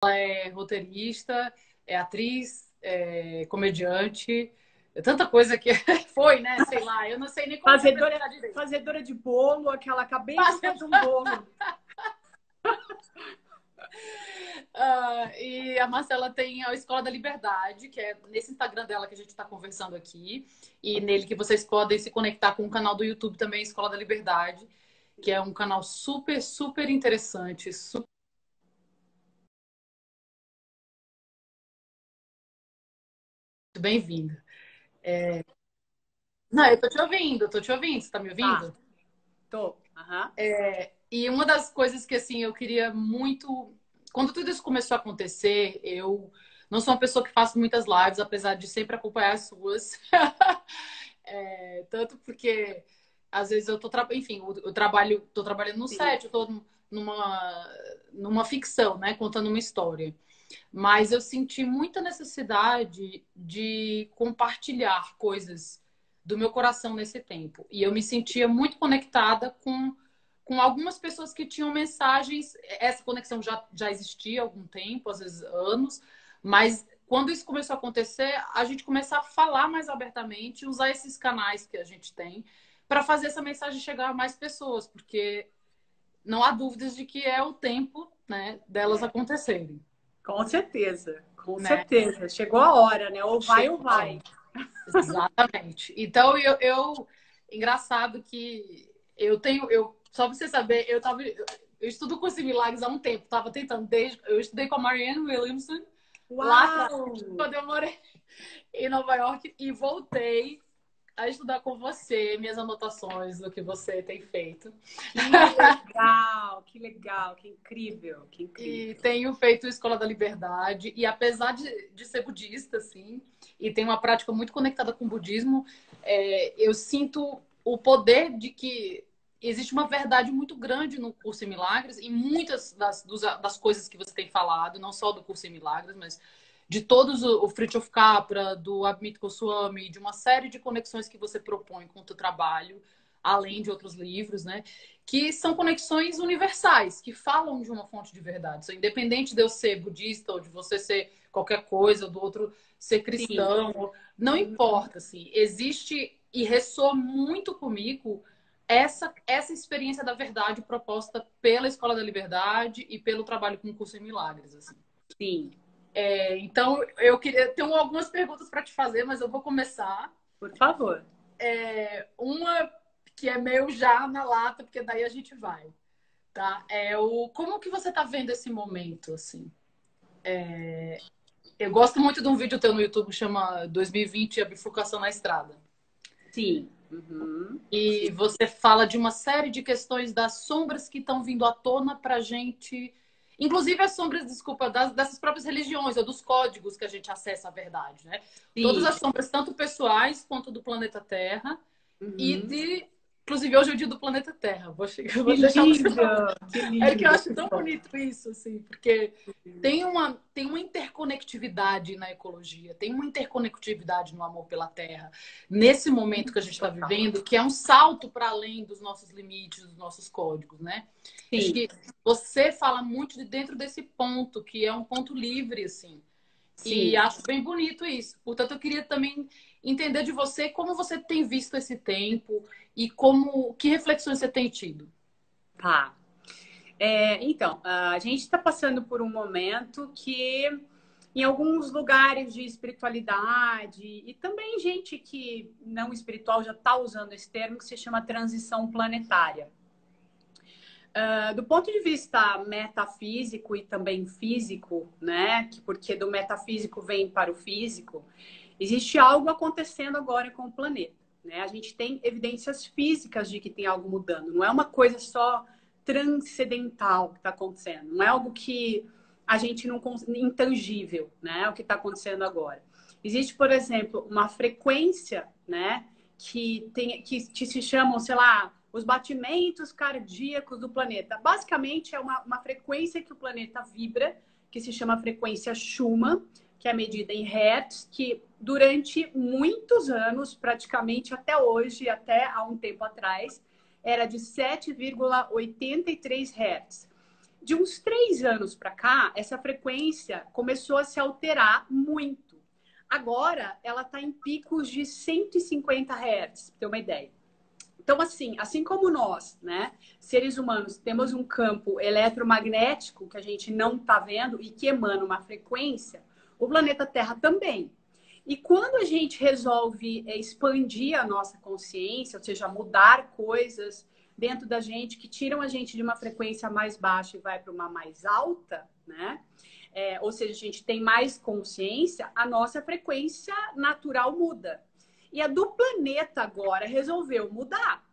É roteirista, é atriz, é comediante, é tanta coisa que foi, né? Sei lá, eu não sei nem como te apresentar direito. Fazedora de bolo, aquela acabei de fazer um bolo. E a Marcela tem a Escola da Liberdade, que é nesse Instagram dela que a gente está conversando aqui, e nele que vocês podem se conectar com o canal do YouTube também, Escola da Liberdade, que é um canal super, super interessante, super bem-vinda. Não, eu tô te ouvindo, você tá me Tá, ouvindo? tô. Aham. E uma das coisas que, assim, eu queria muito. Quando tudo isso começou a acontecer, eu não sou uma pessoa que faço muitas lives, apesar de sempre acompanhar as suas. Tanto porque, às vezes, enfim, eu trabalho, tô trabalhando no Sim. set, eu tô numa ficção, né? Contando uma história. Mas eu senti muita necessidade de compartilhar coisas do meu coração nesse tempo. E eu me sentia muito conectada com algumas pessoas que tinham mensagens. Essa conexão já existia há algum tempo, às vezes anos, mas quando isso começou a acontecer, a gente começar a falar mais abertamente, usar esses canais que a gente tem para fazer essa mensagem chegar a mais pessoas, porque não há dúvidas de que é o tempo, né, delas acontecerem, Com certeza, com né? certeza. Chegou a hora, né? Ou vai ou Chegou a vai. hora. Exatamente. Então, engraçado que só pra você saber, eu estudo curso em milagres há um tempo, tava tentando, eu estudei com a Marianne Williamson lá atrás, Uau! quando eu morei em Nova York, e voltei a estudar com você, minhas anotações do que você tem feito. Que legal, que incrível, que E incrível. tenho feito Escola da Liberdade, e apesar de ser budista, assim, e tem uma prática muito conectada com o budismo, eu sinto o poder de que existe uma verdade muito grande no Curso em Milagres, e muitas das coisas que você tem falado, não só do Curso em Milagres, mas de todos, o Fritjof Capra, do Abhidharma Goswami, de uma série de conexões que você propõe com o teu trabalho, além de outros livros, né? Que são conexões universais, que falam de uma fonte de verdade. So, independente de eu ser budista ou de você ser qualquer coisa, ou do outro ser Sim. cristão, não importa, assim, existe e ressoa muito comigo essa experiência da verdade proposta pela Escola da Liberdade e pelo trabalho com o curso em Milagres, assim. Sim, Então, eu queria tenho algumas perguntas para te fazer, mas eu vou começar. por favor. Uma que é meio já na lata, porque daí a gente vai. Tá? Como que você tá vendo esse momento, assim? Eu gosto muito de um vídeo teu no YouTube que chama 2020 a bifurcação na estrada. Sim. Uhum. Sim. E você fala de uma série de questões das sombras que estão vindo à tona pra gente, inclusive as sombras, desculpa, dessas próprias religiões ou dos códigos que a gente acessa a verdade, né? Todas Sim. as sombras, tanto pessoais quanto do planeta Terra, e Uhum. de. Inclusive, hoje é o dia do planeta Terra. Que Vou deixar você lindo, que É que eu lindo. acho tão bonito isso, assim, porque tem uma interconectividade na ecologia, tem uma interconectividade no amor pela terra, nesse momento que a gente está vivendo, que é um salto para além dos nossos limites, dos nossos códigos, né? Acho Sim, que você fala muito de dentro desse ponto, que é um ponto livre, assim. E sim. acho bem bonito isso. Portanto, eu queria também entender de você como você tem visto esse tempo e que reflexões você tem tido. Tá. Então, a gente está passando por um momento que, em alguns lugares de espiritualidade, e também gente que não espiritual já está usando esse termo, que se chama transição planetária. Do ponto de vista metafísico e também físico, né? Porque do metafísico vem para o físico, existe algo acontecendo agora com o planeta. Né? A gente tem evidências físicas de que tem algo mudando. Não é uma coisa só transcendental que está acontecendo. Não é algo que a gente não intangível, né? O que está acontecendo agora. Existe, por exemplo, uma frequência, né? Que se chamam, sei lá, os batimentos cardíacos do planeta. Basicamente, é uma frequência que o planeta vibra, que se chama frequência Schumann, que é medida em hertz, que durante muitos anos, praticamente até hoje, até há um tempo atrás, era de 7,83 hertz. De uns 3 anos para cá, essa frequência começou a se alterar muito. Agora, ela está em picos de 150 Hz, para ter uma ideia. Então, assim como nós, né, seres humanos, temos um campo eletromagnético que a gente não está vendo e que emana uma frequência, o planeta Terra também. E quando a gente resolve expandir a nossa consciência, ou seja, mudar coisas dentro da gente que tiram a gente de uma frequência mais baixa e vai para uma mais alta, né? Ou seja, a gente tem mais consciência, a nossa frequência natural muda. E a do planeta agora resolveu mudar.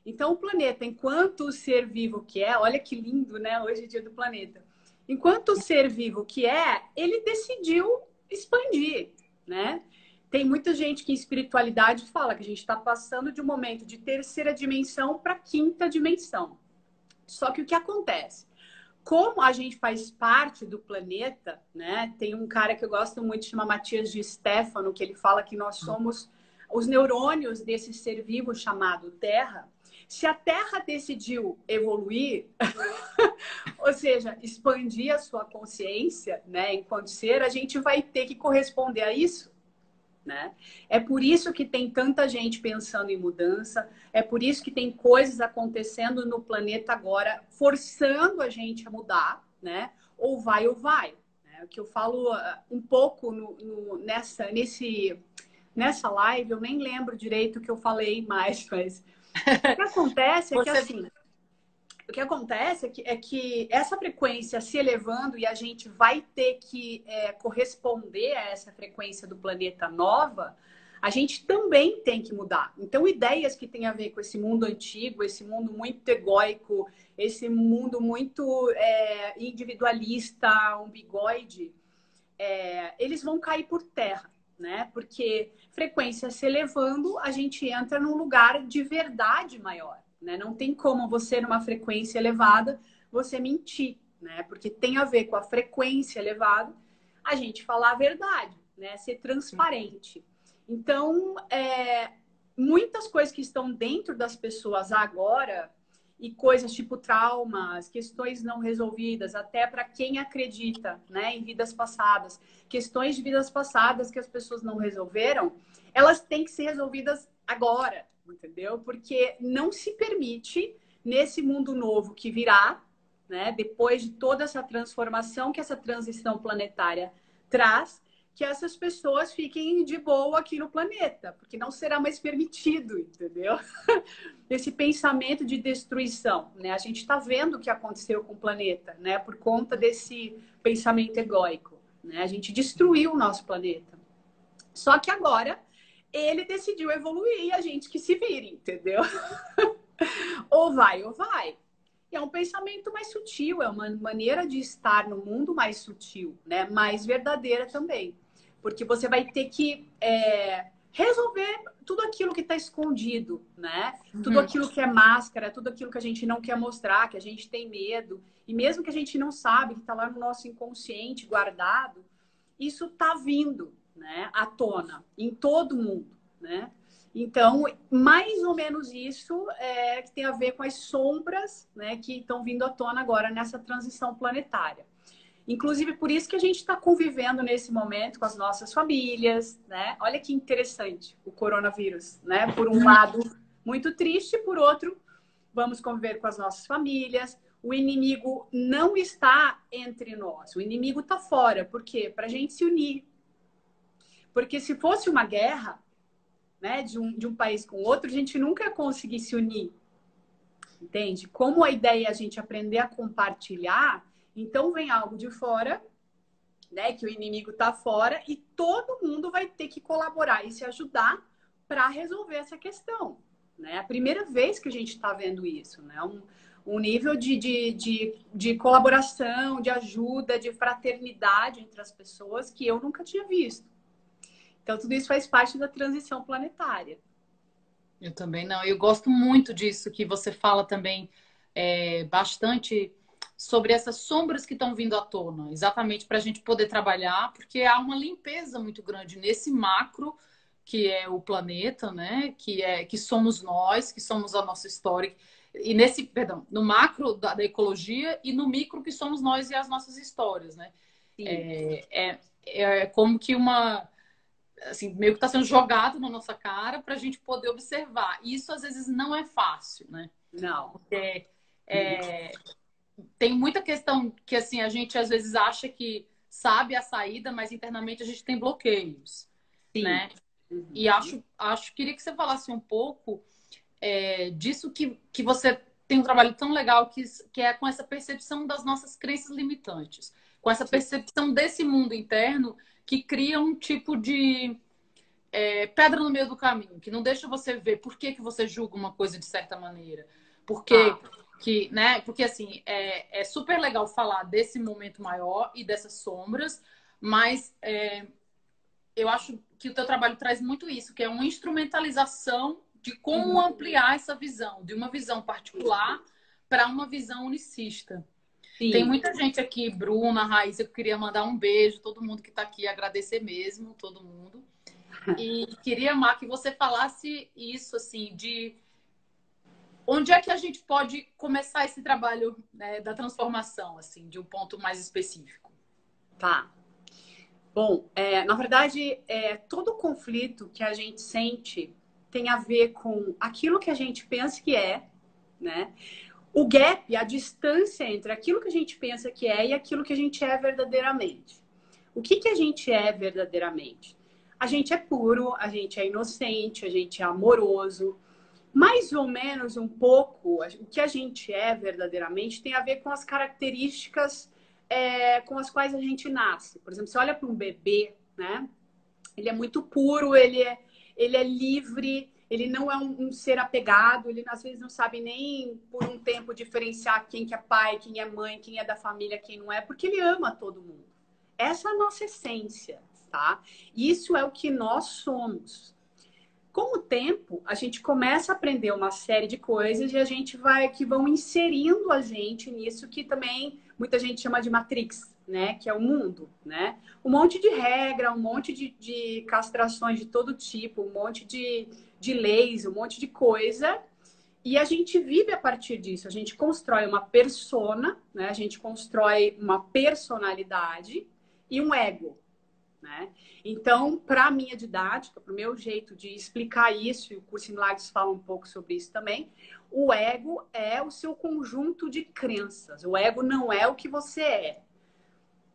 Então, o planeta, enquanto ser vivo que é, olha que lindo, né? Hoje é dia do planeta. Enquanto ser vivo que é, ele decidiu expandir, né? Tem muita gente que em espiritualidade fala que a gente está passando de um momento de terceira dimensão para quinta dimensão. Só que o que acontece? Como a gente faz parte do planeta, né? Tem um cara que eu gosto muito, chama Matias de Stefano, que ele fala que nós somos os neurônios desse ser vivo chamado Terra. Se a Terra decidiu evoluir, ou seja, expandir a sua consciência, né, enquanto ser, a gente vai ter que corresponder a isso, né? É por isso que tem tanta gente pensando em mudança, é por isso que tem coisas acontecendo no planeta agora, forçando a gente a mudar, né? Ou vai ou vai. Né? O que eu falo um pouco nessa live, eu nem lembro direito o que eu falei mais, mas o que acontece é que assim. O que acontece é que essa frequência se elevando e a gente vai ter que corresponder a essa frequência do planeta nova, a gente também tem que mudar. Então, ideias que têm a ver com esse mundo antigo, esse mundo muito egóico, esse mundo muito individualista, umbigoide, eles vão cair por terra, né? Porque frequência se elevando, a gente entra num lugar de verdade maior. Né? Não tem como você, numa frequência elevada, você mentir, né? Porque tem a ver com a frequência elevada, a gente falar a verdade, né? Ser transparente. Então, muitas coisas que estão dentro das pessoas agora, e coisas tipo traumas, questões não resolvidas, até para quem acredita, né, em vidas passadas, questões de vidas passadas que as pessoas não resolveram, elas têm que ser resolvidas agora. Entendeu? Porque não se permite, nesse mundo novo que virá, né, depois de toda essa transformação que essa transição planetária traz, que essas pessoas fiquem de boa aqui no planeta, porque não será mais permitido, entendeu? Esse pensamento de destruição, né? A gente está vendo o que aconteceu com o planeta, né? Por conta desse pensamento egóico, né? A gente destruiu o nosso planeta. Só que agora ele decidiu evoluir e a gente que se vire, entendeu? Ou vai, ou vai. E é um pensamento mais sutil, é uma maneira de estar no mundo mais sutil, né? Mais verdadeira também. Porque você vai ter que resolver tudo aquilo que está escondido, né? Tudo aquilo que é máscara, tudo aquilo que a gente não quer mostrar, que a gente tem medo. E mesmo que a gente não sabe, que está lá no nosso inconsciente guardado, isso está vindo, né, à tona em todo mundo, né? Então, mais ou menos isso que tem a ver com as sombras, né, que estão vindo à tona agora nessa transição planetária. Inclusive, por isso que a gente está convivendo nesse momento com as nossas famílias, né? Olha que interessante o coronavírus, né? Por um lado, muito triste, por outro, vamos conviver com as nossas famílias. O inimigo não está entre nós, o inimigo está fora. Por quê? Para a gente se unir. Porque se fosse uma guerra, né, de um país com outro, a gente nunca ia conseguir se unir. Entende? Como a ideia é a gente aprender a compartilhar, então vem algo de fora, né, que o inimigo está fora, e todo mundo vai ter que colaborar e se ajudar para resolver essa questão. Né? É a primeira vez que a gente está vendo isso, né? Um nível de colaboração, de ajuda, de fraternidade entre as pessoas que eu nunca tinha visto. Então, tudo isso faz parte da transição planetária. Eu também não. Eu gosto muito disso que você fala também bastante sobre essas sombras que estão vindo à tona, exatamente para a gente poder trabalhar, porque há uma limpeza muito grande nesse macro que é o planeta, né? Que somos nós, que somos a nossa história. E nesse, perdão, no macro da ecologia e no micro que somos nós e as nossas histórias, né? Sim. É como que uma, assim, meio que está sendo jogado na nossa cara para a gente poder observar. E isso às vezes não é fácil, né? Não. Porque tem muita questão que assim a gente às vezes acha que sabe a saída, mas internamente a gente tem bloqueios, Sim. né? E Uhum. queria que você falasse um pouco disso que você tem um trabalho tão legal que é com essa percepção das nossas crenças limitantes, com essa Sim. percepção desse mundo interno que cria um tipo de pedra no meio do caminho, que não deixa você ver por que você julga uma coisa de certa maneira. Porque Tá. né? Porque assim, é super legal falar desse momento maior e dessas sombras, mas eu acho que o teu trabalho traz muito isso, que é uma instrumentalização de como Uhum. ampliar essa visão, de uma visão particular para uma visão unicista. Tem Sim. muita gente aqui, Bruna, Raíssa, que eu queria mandar um beijo, todo mundo que está aqui, agradecer mesmo, todo mundo. E queria, Mar, que você falasse isso, assim, de onde é que a gente pode começar esse trabalho, né, da transformação, assim, de um ponto mais específico. Tá. Bom, na verdade, todo conflito que a gente sente tem a ver com aquilo que a gente pensa que é, né? O gap, a distância entre aquilo que a gente pensa que é e aquilo que a gente é verdadeiramente. O que que a gente é verdadeiramente? A gente é puro, a gente é inocente, a gente é amoroso. Mais ou menos um pouco, o que a gente é verdadeiramente tem a ver com as características com as quais a gente nasce. Por exemplo, você olha para um bebê, né? Ele é muito puro, ele é livre, ele não é um ser apegado, ele às vezes não sabe nem por um tempo diferenciar quem que é pai, quem é mãe, quem é da família, quem não é, porque ele ama todo mundo. Essa é a nossa essência, tá? Isso é o que nós somos. Com o tempo, a gente começa a aprender uma série de coisas e a gente vai que vão inserindo a gente nisso que também muita gente chama de matrix, né? Que é o mundo, né? Um monte de regra, um monte de castrações de todo tipo, um monte de leis, um monte de coisa. E a gente vive a partir disso. A gente constrói uma persona, né? A gente constrói uma personalidade e um ego, né? Então, para a minha didática, para o meu jeito de explicar isso, e o curso em Milagres fala um pouco sobre isso também, o ego é o seu conjunto de crenças. O ego não é o que você é.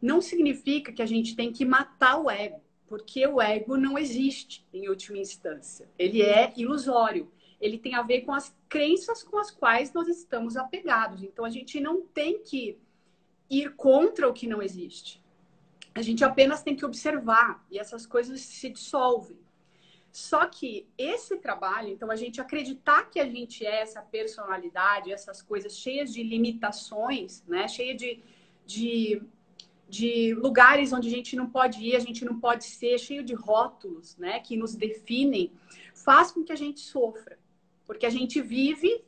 Não significa que a gente tem que matar o ego, porque o ego não existe em última instância. Ele é ilusório. Ele tem a ver com as crenças com as quais nós estamos apegados. Então, a gente não tem que ir contra o que não existe. A gente apenas tem que observar e essas coisas se dissolvem. Só que esse trabalho, então, a gente acreditar que a gente é essa personalidade, essas coisas cheias de limitações, né? Cheia de, de lugares onde a gente não pode ir, a gente não pode ser, cheio de rótulos, né? Que nos definem, faz com que a gente sofra. Porque a gente vive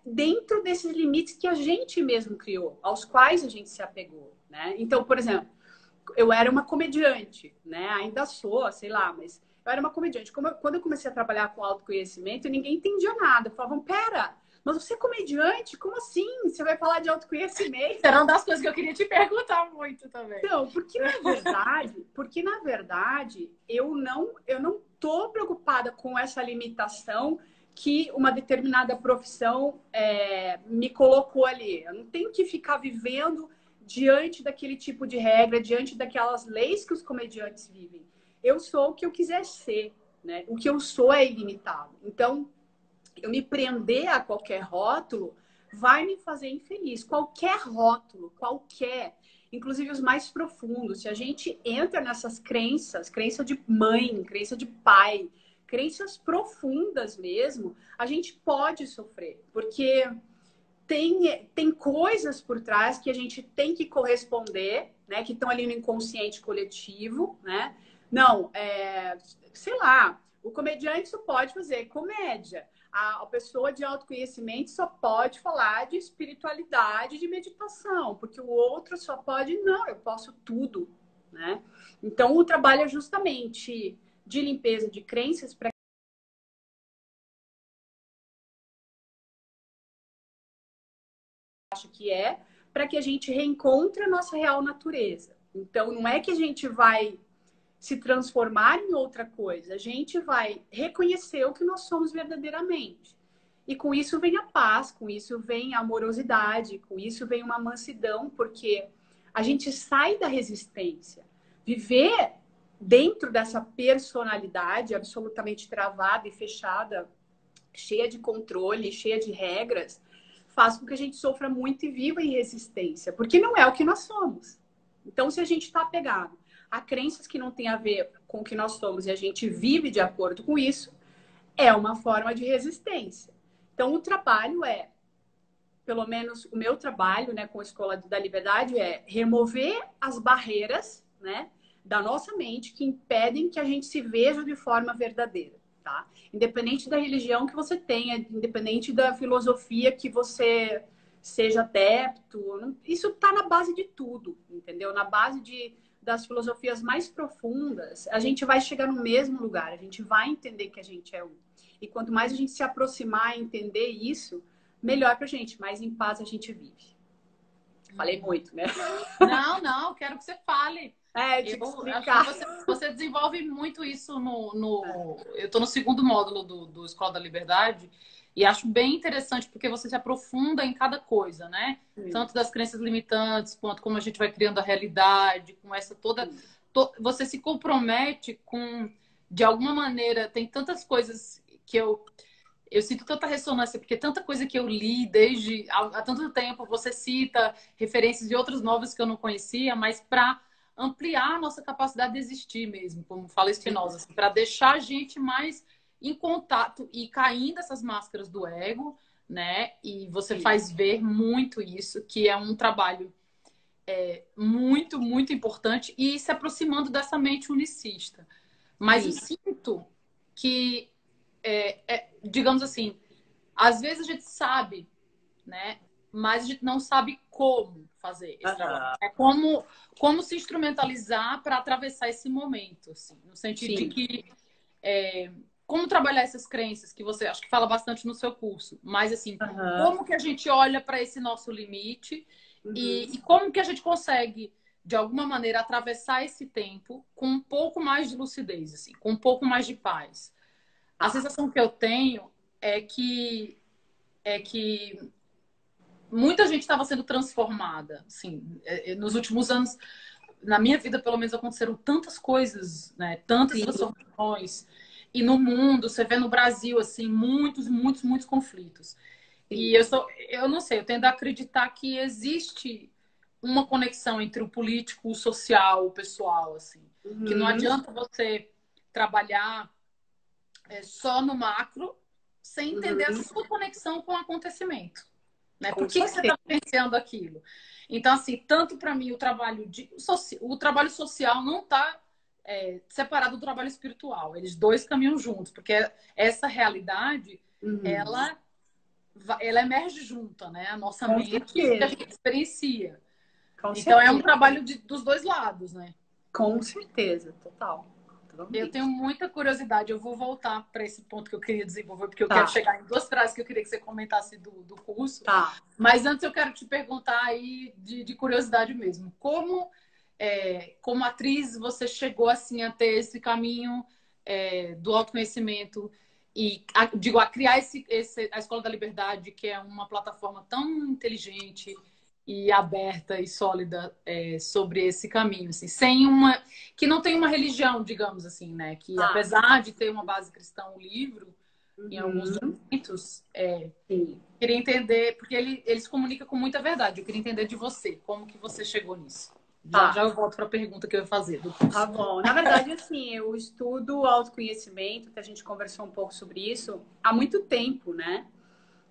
dentro desses limites que a gente mesmo criou, aos quais a gente se apegou, né? Então, por exemplo, eu era uma comediante, né? Ainda sou, sei lá, mas eu era uma comediante. Quando eu comecei a trabalhar com autoconhecimento, ninguém entendia nada. Falavam, pera, mas você é comediante? Como assim? Você vai falar de autoconhecimento? Era uma das coisas que eu queria te perguntar muito também. Então, porque na verdade, eu não tô preocupada com essa limitação que uma determinada profissão me colocou ali. Eu não tenho que ficar vivendo diante daquele tipo de regra, diante daquelas leis que os comediantes vivem. Eu sou o que eu quiser ser, né? O que eu sou é ilimitado. Então, eu me prender a qualquer rótulo vai me fazer infeliz. Qualquer rótulo, qualquer, inclusive os mais profundos. Se a gente entra nessas crenças, crença de mãe, crença de pai, crenças profundas mesmo, a gente pode sofrer, porque tem coisas por trás que a gente tem que corresponder, né? Que estão ali no inconsciente coletivo, né? Não, sei lá, o comediante só pode fazer comédia. A pessoa de autoconhecimento só pode falar de espiritualidade, de meditação, porque o outro só pode, não, eu posso tudo, né? Então, o trabalho é justamente de limpeza de crenças para acha que é, para que a gente reencontre a nossa real natureza. Então, não é que a gente vai se transformar em outra coisa, a gente vai reconhecer o que nós somos verdadeiramente. E com isso vem a paz, com isso vem a amorosidade, com isso vem uma mansidão, porque a gente sai da resistência. Viver dentro dessa personalidade absolutamente travada e fechada, cheia de controle, cheia de regras, faz com que a gente sofra muito e viva em resistência, porque não é o que nós somos. Então, se a gente está apegado a crenças que não têm a ver com o que nós somos e a gente vive de acordo com isso, é uma forma de resistência. Então, o trabalho pelo menos o meu trabalho, né, com a Escola da Liberdade, é remover as barreiras, né, da nossa mente que impedem que a gente se veja de forma verdadeira, tá? Independente da religião que você tenha, independente da filosofia que você seja adepto, isso está na base de tudo, entendeu? Na base das filosofias mais profundas, a gente vai chegar no mesmo lugar, a gente vai entender que a gente é um. E quanto mais a gente se aproximar e entender isso, melhor pra gente, mais em paz a gente vive. Falei muito, né? Não, quero que você fale. De explicar. Acho que você desenvolve muito isso Eu estou no segundo módulo do Escola da Liberdade e acho bem interessante porque você se aprofunda em cada coisa, né? Sim. Tanto das crenças limitantes, quanto como a gente vai criando a realidade, com essa toda... Você se compromete com... De alguma maneira, tem tantas coisas que eu sinto tanta ressonância, porque tanta coisa que eu li desde há tanto tempo, você cita referências de outros novos que eu não conhecia, mas para ampliar a nossa capacidade de existir mesmo, como fala Spinoza, assim, para deixar a gente mais em contato e caindo essas máscaras do ego, né? E você faz ver muito isso, que é um trabalho muito, muito importante e se aproximando dessa mente unicista. Mas eu sinto que digamos assim, às vezes a gente sabe, né? Mas a gente não sabe como fazer esse trabalho. É como se instrumentalizar para atravessar esse momento, assim, no sentido de que como trabalhar essas crenças que você acho que fala bastante no seu curso, mas assim, como que a gente olha para esse nosso limite e como que a gente consegue de alguma maneira atravessar esse tempo com um pouco mais de lucidez, assim, com um pouco mais de paz. A sensação que eu tenho é que muita gente estava sendo transformada, assim, nos últimos anos, na minha vida, pelo menos, aconteceram tantas coisas, né? Tantas transformações. E no mundo, você vê no Brasil, assim, muitos, muitos, muitos conflitos. E eu não sei, eu tendo a acreditar que existe uma conexão entre o político, o social, o pessoal, assim. Que não adianta você trabalhar só no macro, sem entender a sua conexão com o acontecimento. Né? Por que você está vivenciando aquilo? Então, assim, tanto para mim o trabalho social não está separado do trabalho espiritual. Eles dois caminham juntos, porque essa realidade, ela emerge junta, né? A nossa mente que a gente experiencia. Então, é um trabalho dos dois lados, né? Com certeza, total. Eu tenho muita curiosidade. Eu vou voltar para esse ponto que eu queria desenvolver, porque eu quero chegar em duas frases que eu queria que você comentasse do curso. Mas antes eu quero te perguntar aí de curiosidade mesmo. Como atriz você chegou assim a ter esse caminho do autoconhecimento e a criar a Escola da Liberdade, que é uma plataforma tão inteligente e aberta e sólida sobre esse caminho, assim, que não tem uma religião, digamos assim, né? Que apesar de ter uma base cristã, o livro, em alguns momentos, queria entender, porque eles comunicam com muita verdade. Eu queria entender de você, como que você chegou nisso. Já eu volto para a pergunta que eu ia fazer. Tá bom. Na verdade, assim, eu estudo autoconhecimento, que a gente conversou um pouco sobre isso, há muito tempo, né?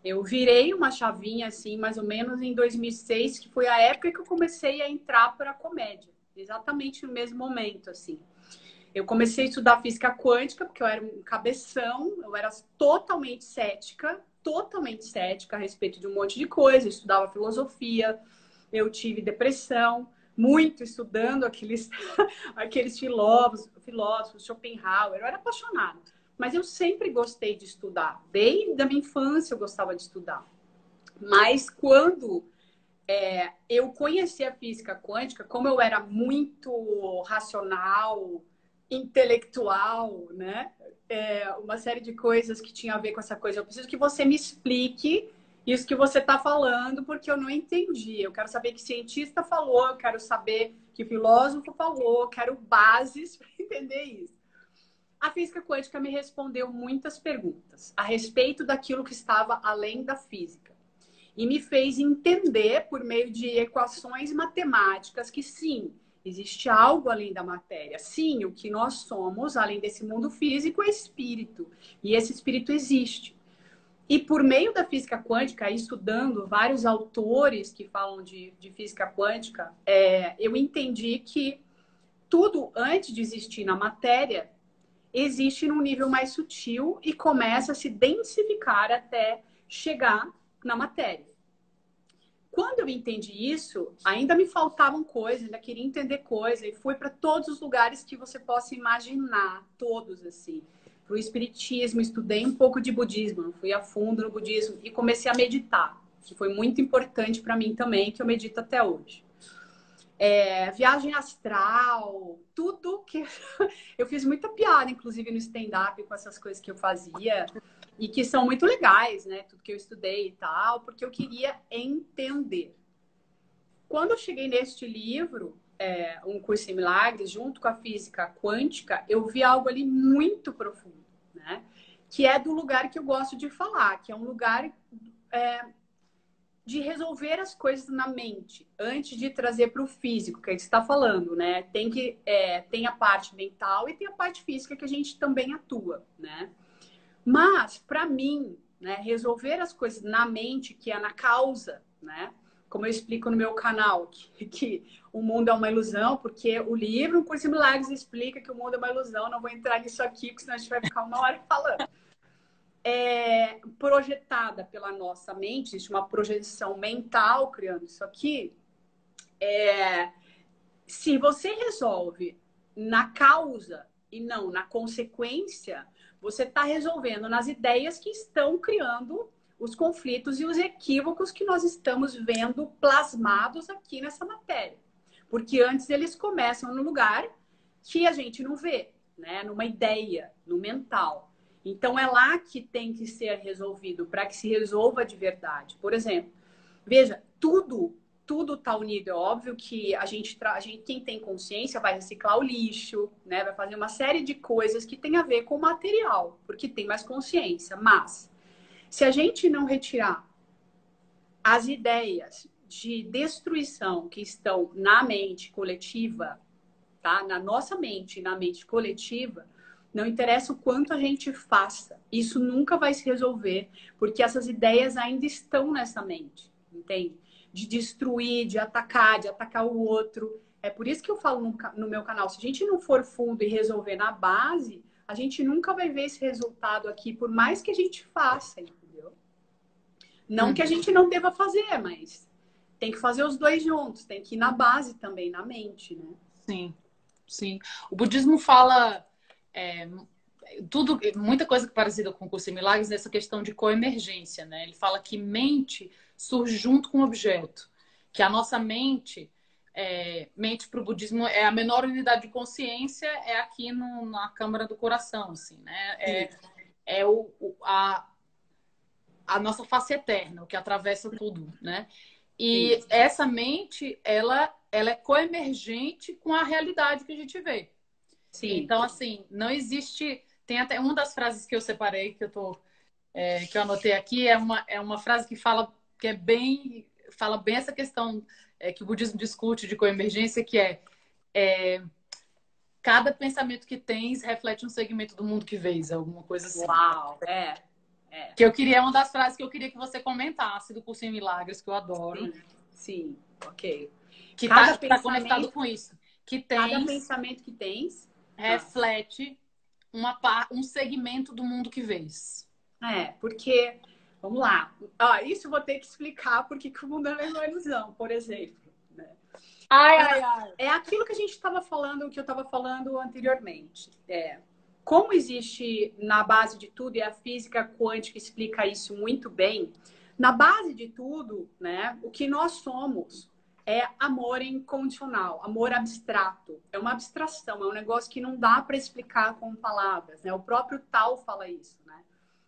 Eu virei uma chavinha, assim, mais ou menos em 2006, que foi a época que eu comecei a entrar para a comédia. Exatamente no mesmo momento, assim. Eu comecei a estudar física quântica, porque eu era um cabeção, eu era totalmente cética a respeito de um monte de coisa. Eu estudava filosofia, eu tive depressão, muito estudando aqueles filósofos, Schopenhauer, eu era apaixonada. Mas eu sempre gostei de estudar. Desde a minha infância eu gostava de estudar. Mas quando eu conheci a física quântica, como eu era muito racional, intelectual, né? Uma série de coisas que tinha a ver com essa coisa. Eu preciso que você me explique isso que você está falando, porque eu não entendi. Eu quero saber que cientista falou, eu quero saber que filósofo falou, eu quero bases para entender isso. A física quântica me respondeu muitas perguntas a respeito daquilo que estava além da física. E me fez entender, por meio de equações matemáticas, que sim, existe algo além da matéria. Sim, o que nós somos, além desse mundo físico, é espírito. E esse espírito existe. E por meio da física quântica, estudando vários autores que falam de física quântica, eu entendi que tudo, antes de existir na matéria, existe num nível mais sutil e começa a se densificar até chegar na matéria. Quando eu entendi isso, ainda me faltavam coisas, ainda queria entender coisas, e fui para todos os lugares que você possa imaginar, todos assim. Para o espiritismo, estudei um pouco de budismo, fui a fundo no budismo e comecei a meditar, que foi muito importante para mim também, que eu medito até hoje. Viagem astral, tudo que... Eu fiz muita piada, inclusive, no stand-up com essas coisas que eu fazia e que são muito legais, né? Tudo que eu estudei e tal, porque eu queria entender. Quando eu cheguei neste livro, Um Curso em Milagres, junto com a física quântica, eu vi algo ali muito profundo, né? Que é do lugar que eu gosto de falar, que é um lugar... de resolver as coisas na mente antes de trazer para o físico, que a gente está falando, né? Tem a parte mental e tem a parte física que a gente também atua, né? Mas, para mim, né, resolver as coisas na mente, que é na causa, né? Como eu explico no meu canal, que o mundo é uma ilusão, porque o livro, Um Curso em Milagres, explica que o mundo é uma ilusão. Não vou entrar nisso aqui, porque senão a gente vai ficar uma hora falando. Projetada pela nossa mente, existe uma projeção mental criando isso aqui. Se você resolve na causa e não na consequência, você está resolvendo nas ideias que estão criando os conflitos e os equívocos que nós estamos vendo plasmados aqui nessa matéria. Porque antes eles começam no lugar que a gente não vê, né? Numa ideia, no mental. Então, é lá que tem que ser resolvido, para que se resolva de verdade. Por exemplo, veja, tudo está unido. É óbvio que a gente, quem tem consciência, vai reciclar o lixo, né? Vai fazer uma série de coisas que tem a ver com o material, porque tem mais consciência. Mas, se a gente não retirar as ideias de destruição que estão na mente coletiva, tá? Na nossa mente, na mente coletiva, não interessa o quanto a gente faça, isso nunca vai se resolver, porque essas ideias ainda estão nessa mente, entende? De destruir, de atacar o outro. É por isso que eu falo no meu canal, se a gente não for fundo e resolver na base, a gente nunca vai ver esse resultado aqui, por mais que a gente faça, entendeu? Não que a gente não deva fazer, mas tem que fazer os dois juntos, tem que ir na base também, na mente, né? Sim, sim. O budismo fala muita coisa parecida com o Curso em Milagres nessa questão de coemergência, né? Ele fala que mente surge junto com o objeto, que a nossa mente para o budismo é a menor unidade de consciência, é aqui na câmara do coração, assim, né? A nossa face eterna, o que atravessa tudo, né? E Sim. essa mente, ela é coemergente com a realidade que a gente vê. Sim. Então, assim, não existe... Tem até uma das frases que eu separei, que eu anotei aqui, é uma frase que fala bem essa questão que o budismo discute de coemergência, que cada pensamento que tens reflete um segmento do mundo que vês, alguma coisa assim. Uau, Que eu queria, uma das frases que eu queria que você comentasse do Curso em Milagres, que eu adoro. Sim, ok. Que tá conectado com isso. Que cada pensamento que tens reflete um segmento do mundo que vês. Porque, vamos lá, isso eu vou ter que explicar porque que o mundo é uma ilusão, por exemplo. Né? É aquilo que a gente estava falando, que eu estava falando anteriormente. Como existe na base de tudo, e a física quântica explica isso muito bem, Na base de tudo, né, o que nós somos é amor incondicional, amor abstrato. É uma abstração, é um negócio que não dá para explicar com palavras, né? O próprio Tao fala isso, né?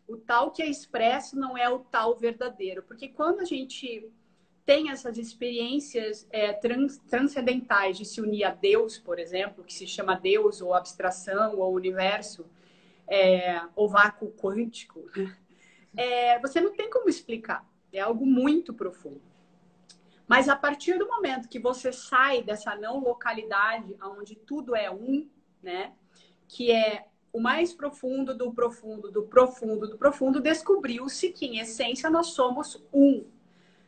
O Tao que é expresso não é o Tao verdadeiro, porque quando a gente tem essas experiências transcendentais de se unir a Deus, por exemplo, que se chama Deus, ou abstração, ou universo, ou vácuo quântico, você não tem como explicar. É algo muito profundo. Mas a partir do momento que você sai dessa não localidade, onde tudo é um, né? Que é o mais profundo do profundo, do profundo, do profundo, descobriu-se que, em essência, nós somos um.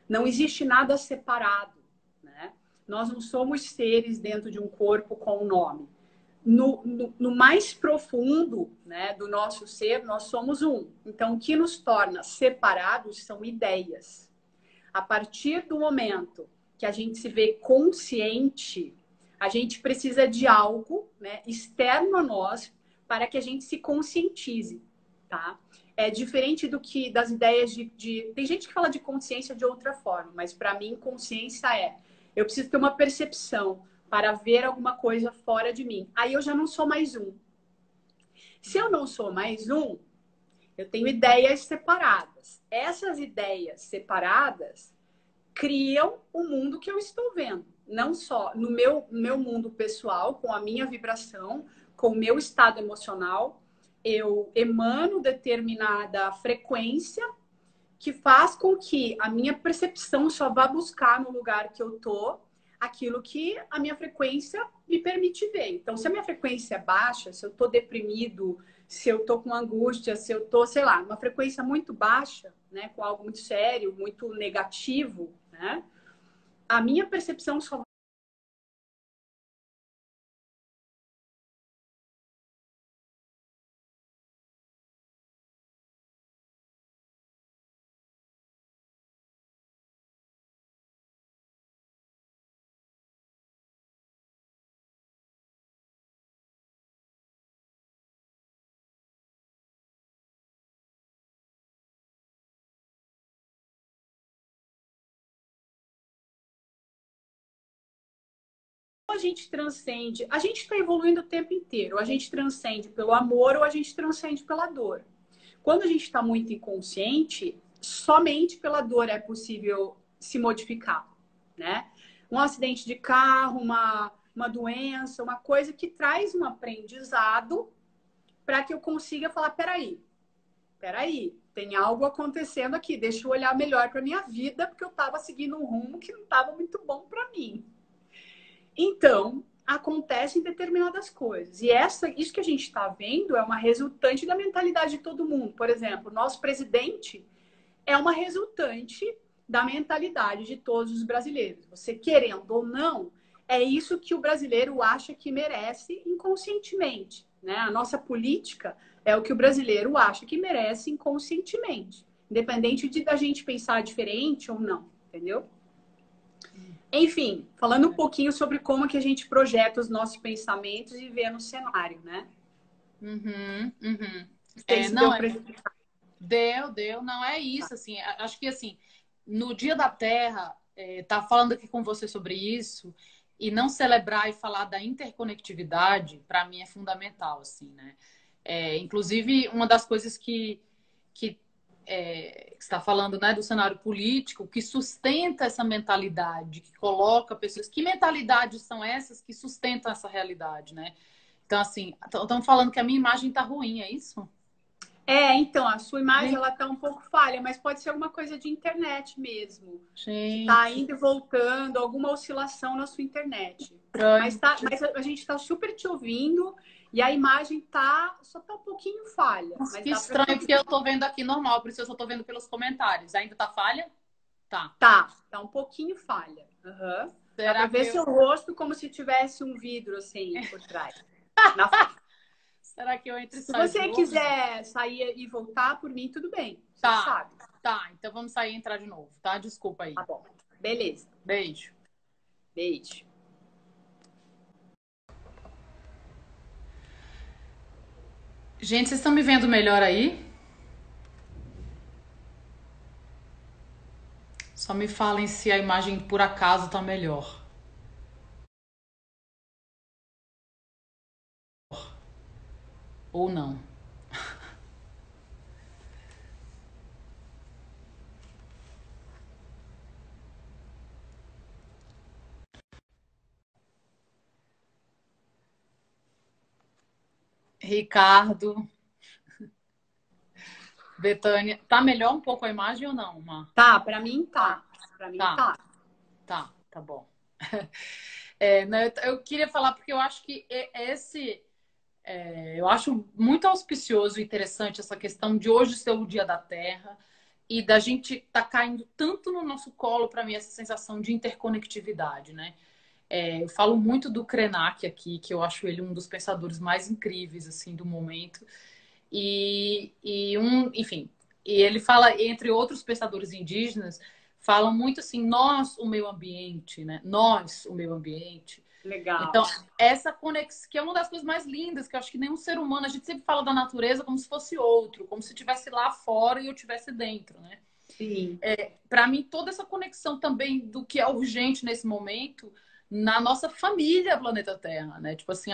Não existe nada separado, né? Nós não somos seres dentro de um corpo com um nome. No mais profundo, né, do nosso ser, nós somos um. Então, o que nos torna separados são ideias. A partir do momento que a gente se vê consciente, a gente precisa de algo, né, externo a nós para que a gente se conscientize, tá? É diferente do que das ideias Tem gente que fala de consciência de outra forma, mas para mim consciência eu preciso ter uma percepção para ver alguma coisa fora de mim. Aí eu já não sou mais um. Se eu não sou mais um, eu tenho ideias separadas. Essas ideias separadas criam o mundo que eu estou vendo. Não só no meu mundo pessoal, com a minha vibração, com o meu estado emocional, eu emano determinada frequência que faz com que a minha percepção só vá buscar no lugar que eu tô aquilo que a minha frequência me permite ver. Então, se a minha frequência é baixa, se eu tô deprimido, se eu tô com angústia, se eu tô, sei lá, uma frequência muito baixa, né, com algo muito sério, muito negativo, né, a minha percepção só a gente transcende, a gente está evoluindo o tempo inteiro, a gente transcende pelo amor ou a gente transcende pela dor. Quando a gente está muito inconsciente, somente pela dor é possível se modificar, né? Um acidente de carro, uma doença, uma coisa que traz um aprendizado para que eu consiga falar, peraí, tem algo acontecendo aqui, deixa eu olhar melhor para minha vida, porque eu estava seguindo um rumo que não estava muito bom para mim. Então, acontecem determinadas coisas. E isso que a gente está vendo é uma resultante da mentalidade de todo mundo. Por exemplo, nosso presidente é uma resultante da mentalidade de todos os brasileiros. Você querendo ou não, é isso que o brasileiro acha que merece inconscientemente, né? A nossa política é o que o brasileiro acha que merece inconscientemente, independente da gente pensar diferente ou não, entendeu? Enfim, falando um pouquinho sobre como que a gente projeta os nossos pensamentos e vê no cenário, né? Uhum, uhum. Não sei se Não, deu para explicar. deu, não é isso, assim, acho que, assim, no Dia da Terra, tá falando aqui com você sobre isso, e não celebrar e falar da interconectividade, para mim é fundamental, assim, né? Inclusive, uma das coisas que que está falando, né, do cenário político, que sustenta essa mentalidade, que coloca pessoas. Que mentalidades são essas que sustentam essa realidade, né? Então, assim, estão falando que a minha imagem está ruim, é isso? Então, a sua imagem Gente, ela tá um pouco falha, mas pode ser alguma coisa de internet mesmo, que tá gente, indo e voltando, alguma oscilação na sua internet. estranho. Mas a gente tá super te ouvindo e a imagem só tá um pouquinho falha, Nossa, mas que dá para te estranho, porque ouvir. eu tô vendo aqui normal, por isso eu só tô vendo pelos comentários. Ainda tá falha? Tá. Tá um pouquinho falha. Uhum. Dá para Será que ver eu, seu rosto como se tivesse um vidro assim por trás, na frente. será que eu entro e Se saio de você novo? quiser sair e voltar, por mim, tudo bem. Você que Tá, sabe. tá. Então vamos sair e entrar de novo, tá? Desculpa aí. Tá bom. Beleza. Beijo. Beijo. Gente, vocês estão me vendo melhor aí? Só me falem se a imagem por acaso tá melhor. Ou não. Ricardo, Betânia. Tá melhor um pouco a imagem ou não, Mar? Tá, pra mim tá. Pra mim Tá, tá. tá bom. Né, eu queria falar porque eu acho que eu acho muito auspicioso e interessante essa questão de hoje ser o Dia da Terra e da gente tá caindo tanto no nosso colo, para mim, essa sensação de interconectividade, né? Eu falo muito do Krenak aqui, que eu acho ele um dos pensadores mais incríveis assim do momento. Enfim, e ele fala, entre outros pensadores indígenas, falam muito assim, nós, o meio ambiente, né? Nós, o meio ambiente. Legal. Então, essa conexão, que é uma das coisas mais lindas, que eu acho que nenhum ser humano, a gente sempre fala da natureza como se fosse outro, como se estivesse lá fora e eu estivesse dentro, né? Sim. Para mim, toda essa conexão também do que é urgente nesse momento na nossa família, planeta Terra, né? Tipo assim,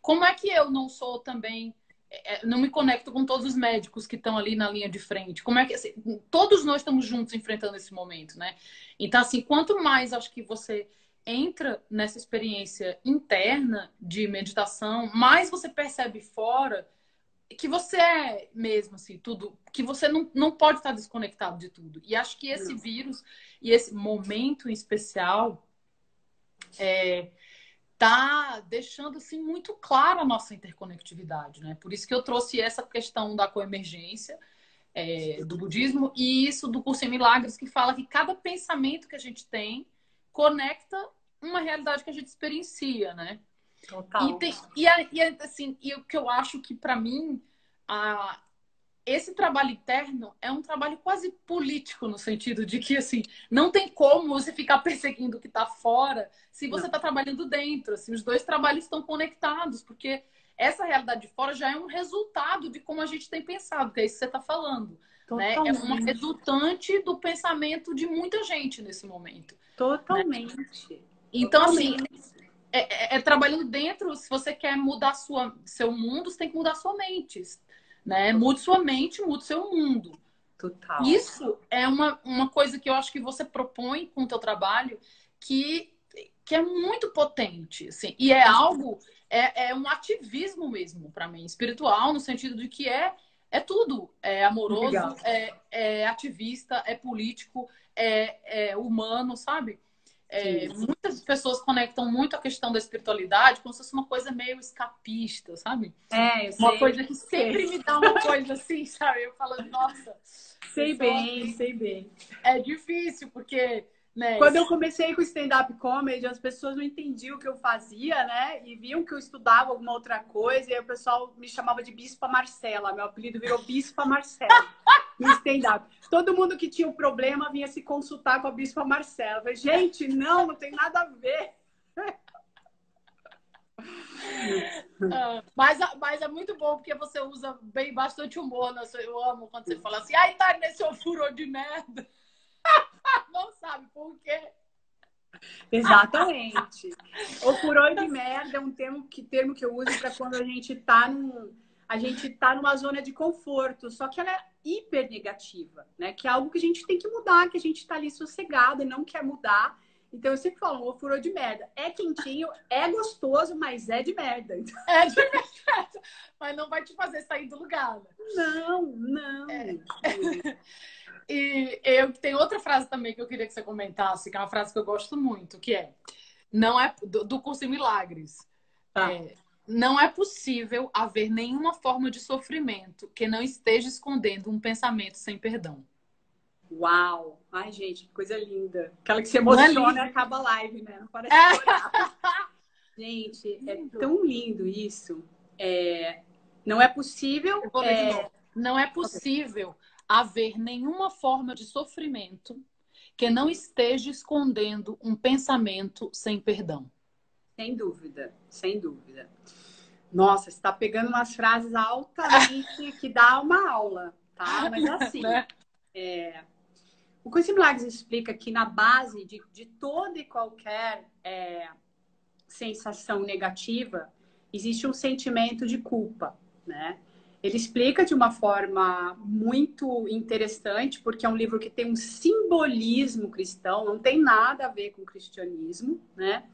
como é que eu não sou também, não me conecto com todos os médicos que estão ali na linha de frente? Como é que, assim, todos nós estamos juntos enfrentando esse momento, né? Então, assim, quanto mais acho que você entra nessa experiência interna de meditação, mais você percebe fora que você é mesmo, assim, tudo, que você não pode estar desconectado de tudo. E acho que esse Não. vírus e esse momento em especial tá deixando, assim, muito clara a nossa interconectividade, né? Por isso que eu trouxe essa questão da coemergência, do budismo, e isso do Curso em Milagres, que fala que cada pensamento que a gente tem conecta uma realidade que a gente experiencia, né? E, Total. tem, assim, e o que eu acho que, para mim, a, esse trabalho interno é um trabalho quase político, no sentido de que, assim, não tem como você ficar perseguindo o que está fora se você Não. está trabalhando dentro. Assim, os dois trabalhos estão conectados, porque essa realidade de fora já é um resultado de como a gente tem pensado, que é isso que você está falando. Né? É uma Totalmente. resultante do pensamento de muita gente nesse momento. Né? Totalmente. Então, assim, Totalmente. trabalhando dentro, se você quer mudar seu mundo, você tem que mudar sua mente. Né? Mude sua mente, mude seu mundo. Total. Isso é uma coisa que eu acho que você propõe com o teu trabalho que é muito potente. Assim, e é algo, um ativismo mesmo, para mim, espiritual, no sentido de que é tudo. É amoroso, Legal. é ativista, é político, é humano, sabe? Sim. Muitas pessoas conectam muito a questão da espiritualidade como se fosse uma coisa meio escapista, sabe? Eu Uma sei. coisa que sempre me dá uma coisa assim, sabe? Eu falo, nossa, Sei pessoa, bem, sei bem. é difícil, porque, né? Quando eu comecei com stand-up comedy, as pessoas não entendiam o que eu fazia, né? E viam que eu estudava alguma outra coisa, e aí o pessoal me chamava de Bispa Marcela. Meu apelido virou Bispa Marcela no stand-up. Todo mundo que tinha um problema vinha se consultar com a Bispa Marcela. Eu falei, gente, não tem nada a ver. Mas é muito bom porque você usa bem bastante humor. Né? Eu amo quando você fala assim, ai, tá nesse seu furor de merda. Não sabe por quê. Exatamente. O furor de merda é um termo que eu uso para quando a gente tá numa zona de conforto, só que ela é hiper negativa, né? Que é algo que a gente tem que mudar, que a gente está ali sossegado e não quer mudar. Então eu sempre falo, o furor de merda é quentinho, é gostoso, mas é de merda. É de verdade. Mas não vai te fazer sair do lugar. Né? Não, não. E eu tem outra frase também que eu queria que você comentasse, que é uma frase que eu gosto muito, que é não é do curso em Milagres. Tá. Não é possível haver nenhuma forma de sofrimento que não esteja escondendo um pensamento sem perdão. Uau! Ai, gente, que coisa linda. Aquela que se Não é emociona e lindo? acaba a live, né? Não parece chorar. Gente, é Lindo. tão lindo isso. Não é possível. Eu vou ler de novo. Não é possível haver nenhuma forma de sofrimento que não esteja escondendo um pensamento sem perdão. Sem dúvida, sem dúvida. Nossa, você está pegando umas frases altamente que dá uma aula, tá? Mas assim, Né? O Curso em Milagres explica que na base de toda e qualquer sensação negativa, existe um sentimento de culpa, né? Ele explica de uma forma muito interessante, porque é um livro que tem um simbolismo cristão, não tem nada a ver com o cristianismo, né?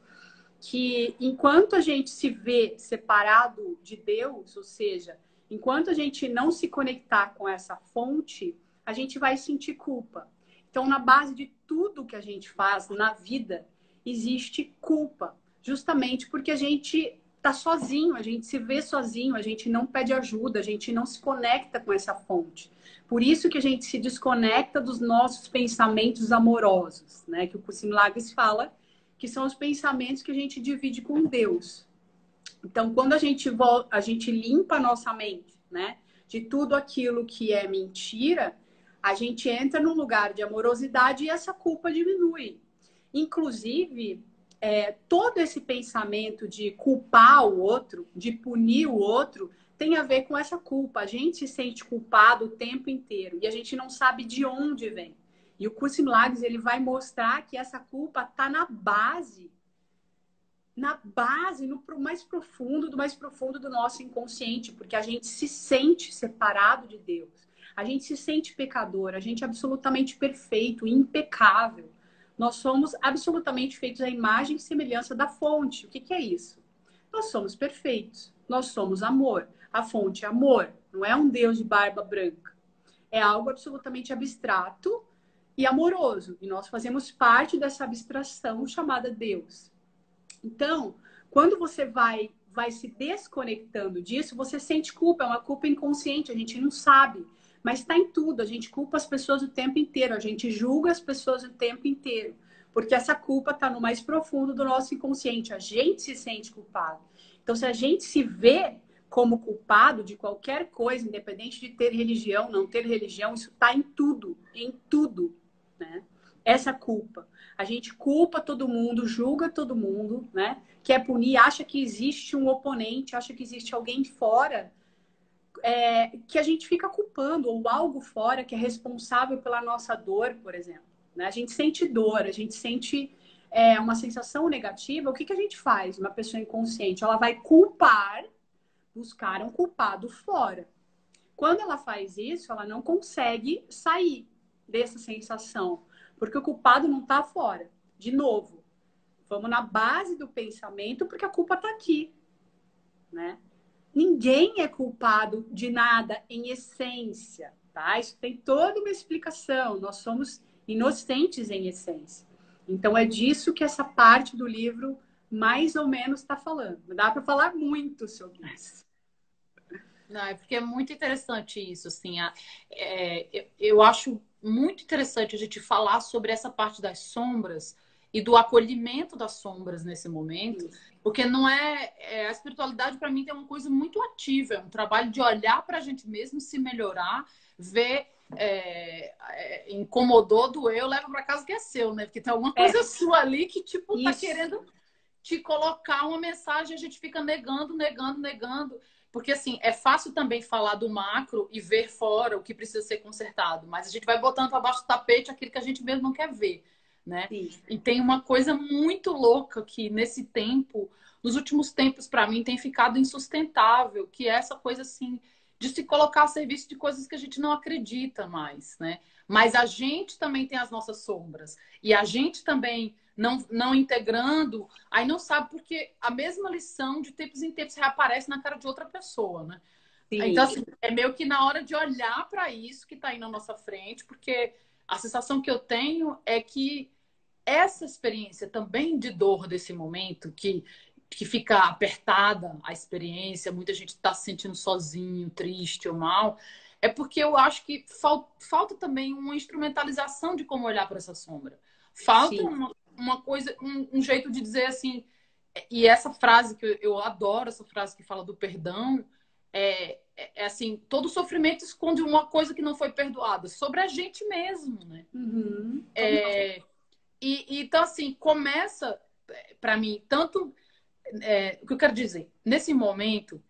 Que enquanto a gente se vê separado de Deus, ou seja, enquanto a gente não se conectar com essa fonte, a gente vai sentir culpa. Então, na base de tudo que a gente faz na vida, existe culpa, justamente porque a gente tá sozinho, a gente se vê sozinho, a gente não pede ajuda, a gente não se conecta com essa fonte. Por isso que a gente se desconecta dos nossos pensamentos amorosos, né? Que o Curso em Milagres fala que são os pensamentos que a gente divide com Deus. Então, quando a gente limpa a nossa mente, né, de tudo aquilo que é mentira, a gente entra num lugar de amorosidade e essa culpa diminui. Inclusive, todo esse pensamento de culpar o outro, de punir o outro, tem a ver com essa culpa. A gente se sente culpado o tempo inteiro e a gente não sabe de onde vem. E o Curso em Milagres, ele vai mostrar que essa culpa está no mais profundo do nosso inconsciente, porque a gente se sente separado de Deus. A gente se sente pecador, a gente é absolutamente perfeito, impecável. Nós somos absolutamente feitos à imagem e semelhança da fonte. O que é isso? Nós somos perfeitos, nós somos amor. A fonte é amor, não é um Deus de barba branca. É algo absolutamente abstrato e amoroso. E nós fazemos parte dessa abstração chamada Deus. Então, quando você vai se desconectando disso, você sente culpa, é uma culpa inconsciente, a gente não sabe. Mas está em tudo, a gente culpa as pessoas o tempo inteiro, a gente julga as pessoas o tempo inteiro. Porque essa culpa está no mais profundo do nosso inconsciente, a gente se sente culpado. Então, se a gente se vê como culpado de qualquer coisa, independente de ter religião, não ter religião, isso está em tudo, né? Essa culpa. A gente culpa todo mundo, julga todo mundo, né? Quer punir, acha que existe um oponente, acha que existe alguém fora que a gente fica culpando, ou algo fora que é responsável pela nossa dor, por exemplo. Né? A gente sente dor, a gente sente uma sensação negativa. O que a gente faz? Uma pessoa inconsciente, ela vai buscar um culpado fora. Quando ela faz isso, ela não consegue sair dessa sensação, porque o culpado não está fora. De novo, vamos na base do pensamento, porque a culpa está aqui, né? Ninguém é culpado de nada em essência, tá? Isso tem toda uma explicação. Nós somos inocentes em essência. Então é disso que essa parte do livro mais ou menos está falando. Dá para falar muito sobre isso. Não, é porque é muito interessante isso, assim. Eu acho muito interessante a gente falar sobre essa parte das sombras e do acolhimento das sombras nesse momento, porque não a espiritualidade para mim tem uma coisa muito ativa, é um trabalho de olhar para a gente mesmo, se melhorar, ver incomodou, doeu, leva para casa que é seu, né? Porque tem alguma coisa sua ali que tipo tá querendo te colocar uma mensagem, a gente fica negando. Porque, assim, é fácil também falar do macro e ver fora o que precisa ser consertado, mas a gente vai botando para baixo do tapete aquilo que a gente mesmo não quer ver, né? E tem uma coisa muito louca que nesse tempo, nos últimos tempos, para mim, tem ficado insustentável, que é essa coisa, assim, de se colocar a serviço de coisas que a gente não acredita mais, né? Mas a gente também tem as nossas sombras. E a gente também não integrando, aí não sabe porque a mesma lição de tempos em tempos reaparece na cara de outra pessoa, né? Sim. Então, assim, é meio que na hora de olhar para isso que está aí na nossa frente, porque a sensação que eu tenho é que essa experiência também de dor desse momento, que fica apertada a experiência, muita gente está se sentindo sozinho, triste ou mal, é porque eu acho que falta também uma instrumentalização de como olhar para essa sombra. Falta uma coisa, um jeito de dizer assim, e essa frase que eu adoro, essa frase que fala do perdão, assim, todo sofrimento esconde uma coisa que não foi perdoada, sobre a gente mesmo, né? Uhum. Então, assim, começa, para mim, tanto... o que eu quero dizer? Nesse momento,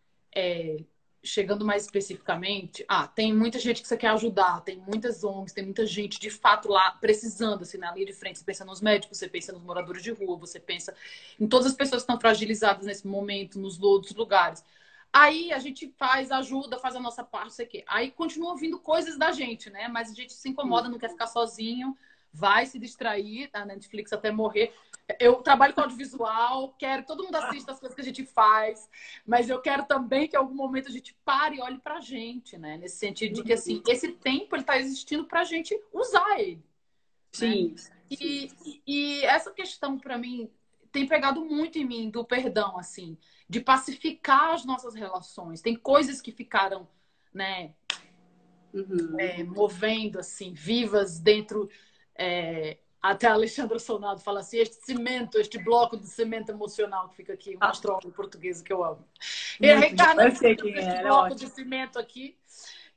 chegando mais especificamente, tem muita gente que você quer ajudar, tem muitas ONGs, tem muita gente de fato lá precisando, assim, na linha de frente. Você pensa nos médicos, você pensa nos moradores de rua, você pensa em todas as pessoas que estão fragilizadas nesse momento, nos outros lugares. Aí a gente faz ajuda, faz a nossa parte, sei o quê. Aí continua vindo coisas da gente, né? Mas a gente se incomoda, não quer ficar sozinho, vai se distrair, tá? Na Netflix até morrer. Eu trabalho com audiovisual, quero que todo mundo assista as coisas que a gente faz, mas eu quero também que em algum momento a gente pare e olhe pra gente, né? Nesse sentido de que, assim, esse tempo ele tá existindo pra gente usar ele, né? Sim, sim. E essa questão, para mim, tem pegado muito em mim do perdão, assim, de pacificar as nossas relações. Tem coisas que ficaram, né, movendo, assim, vivas dentro. Até a Alexandra Sonado fala assim: este cimento, este bloco de cimento emocional que fica aqui, um Ah, astrólogo português que eu amo. Ele muito bom. reencarna Eu sei quem este é, ela é bloco de ótima. cimento aqui.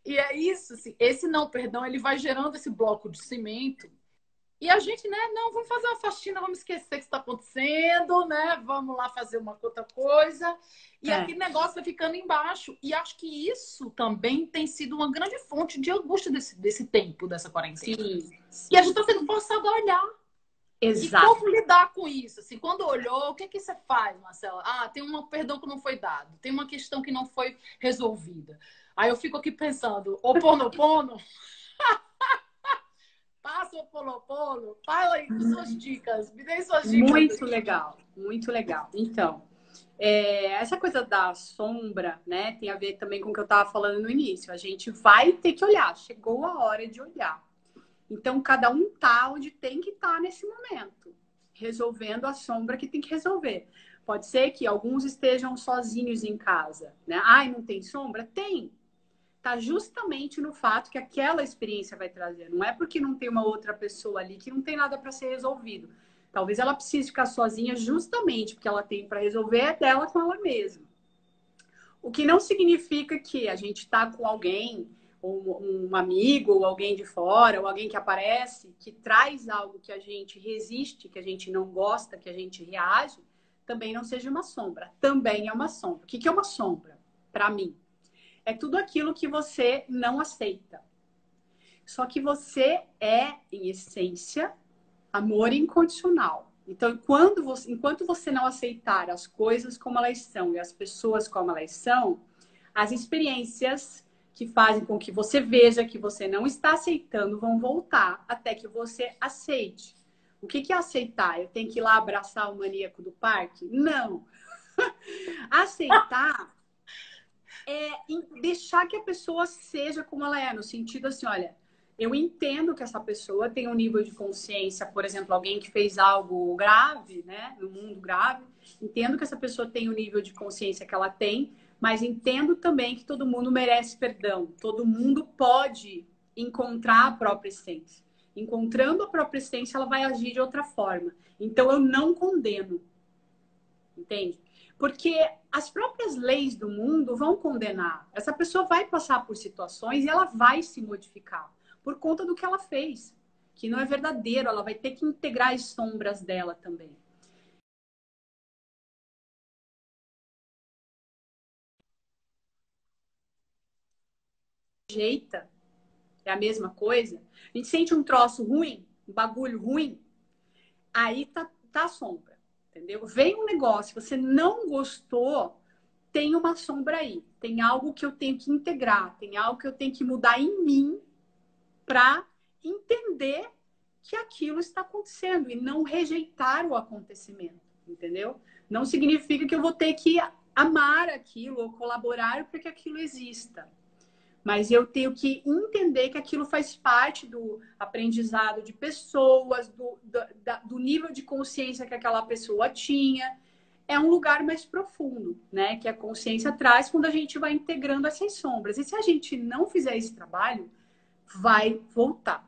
E é isso, assim, esse não perdão, ele vai gerando esse bloco de cimento e a gente, né, não, vamos fazer uma faxina, vamos esquecer o que está acontecendo, né? Vamos lá fazer uma outra coisa. E É, aquele negócio vai ficando embaixo. E acho que isso também tem sido uma grande fonte de angústia desse tempo, dessa quarentena. sim, E a sim. gente está sendo forçado a olhar. E Exato. como lidar com isso? Assim, quando olhou, o que que você faz, Marcela? Tem um perdão que não foi dado, tem uma questão que não foi resolvida. Aí eu fico aqui pensando, ô Pono, passa o Polo, fala aí suas dicas, me dê suas dicas. Muito legal, muito legal. Então, essa coisa da sombra, né, tem a ver também com o que eu estava falando no início. A gente vai ter que olhar, chegou a hora de olhar. Então, cada um tá onde tem que estar nesse momento, resolvendo a sombra que tem que resolver. Pode ser que alguns estejam sozinhos em casa, né? Ai, não tem sombra? Tem. Tá justamente no fato que aquela experiência vai trazer. Não é porque não tem uma outra pessoa ali que não tem nada para ser resolvido. Talvez ela precise ficar sozinha justamente porque ela tem para resolver é dela com ela mesma. O que não significa que a gente está com alguém, ou um amigo, ou alguém de fora, ou alguém que aparece, que traz algo que a gente resiste, que a gente não gosta, que a gente reage, também não seja uma sombra. Também é uma sombra. O que é uma sombra? Para mim, é tudo aquilo que você não aceita. Só que você é, em essência, amor incondicional. Então, enquanto você não aceitar as coisas como elas são e as pessoas como elas são, as experiências que fazem com que você veja que você não está aceitando vão voltar até que você aceite. O que é aceitar? Eu tenho que ir lá abraçar o maníaco do parque? Não. Aceitar deixar que a pessoa seja como ela é, no sentido assim, olha, eu entendo que essa pessoa tem um nível de consciência, por exemplo, alguém que fez algo grave, né, no mundo grave, entendo que essa pessoa tem o nível de consciência que ela tem, mas entendo também que todo mundo merece perdão, todo mundo pode encontrar a própria essência. Encontrando a própria essência, ela vai agir de outra forma. Então, eu não condeno, entende? Porque as próprias leis do mundo vão condenar. Essa pessoa vai passar por situações e ela vai se modificar por conta do que ela fez, que não é verdadeiro. Ela vai ter que integrar as sombras dela também. Jeita, é a mesma coisa. A gente sente um troço ruim, um bagulho ruim, aí tá a sombra, entendeu? Vem um negócio, você não gostou, tem uma sombra aí. Tem algo que eu tenho que integrar, tem algo que eu tenho que mudar em mim para entender que aquilo está acontecendo e não rejeitar o acontecimento, entendeu? Não significa que eu vou ter que amar aquilo ou colaborar para que aquilo exista. Mas eu tenho que entender que aquilo faz parte do aprendizado de pessoas, do nível de consciência que aquela pessoa tinha. É um lugar mais profundo, né? Que a consciência traz quando a gente vai integrando essas sombras. E se a gente não fizer esse trabalho, vai voltar,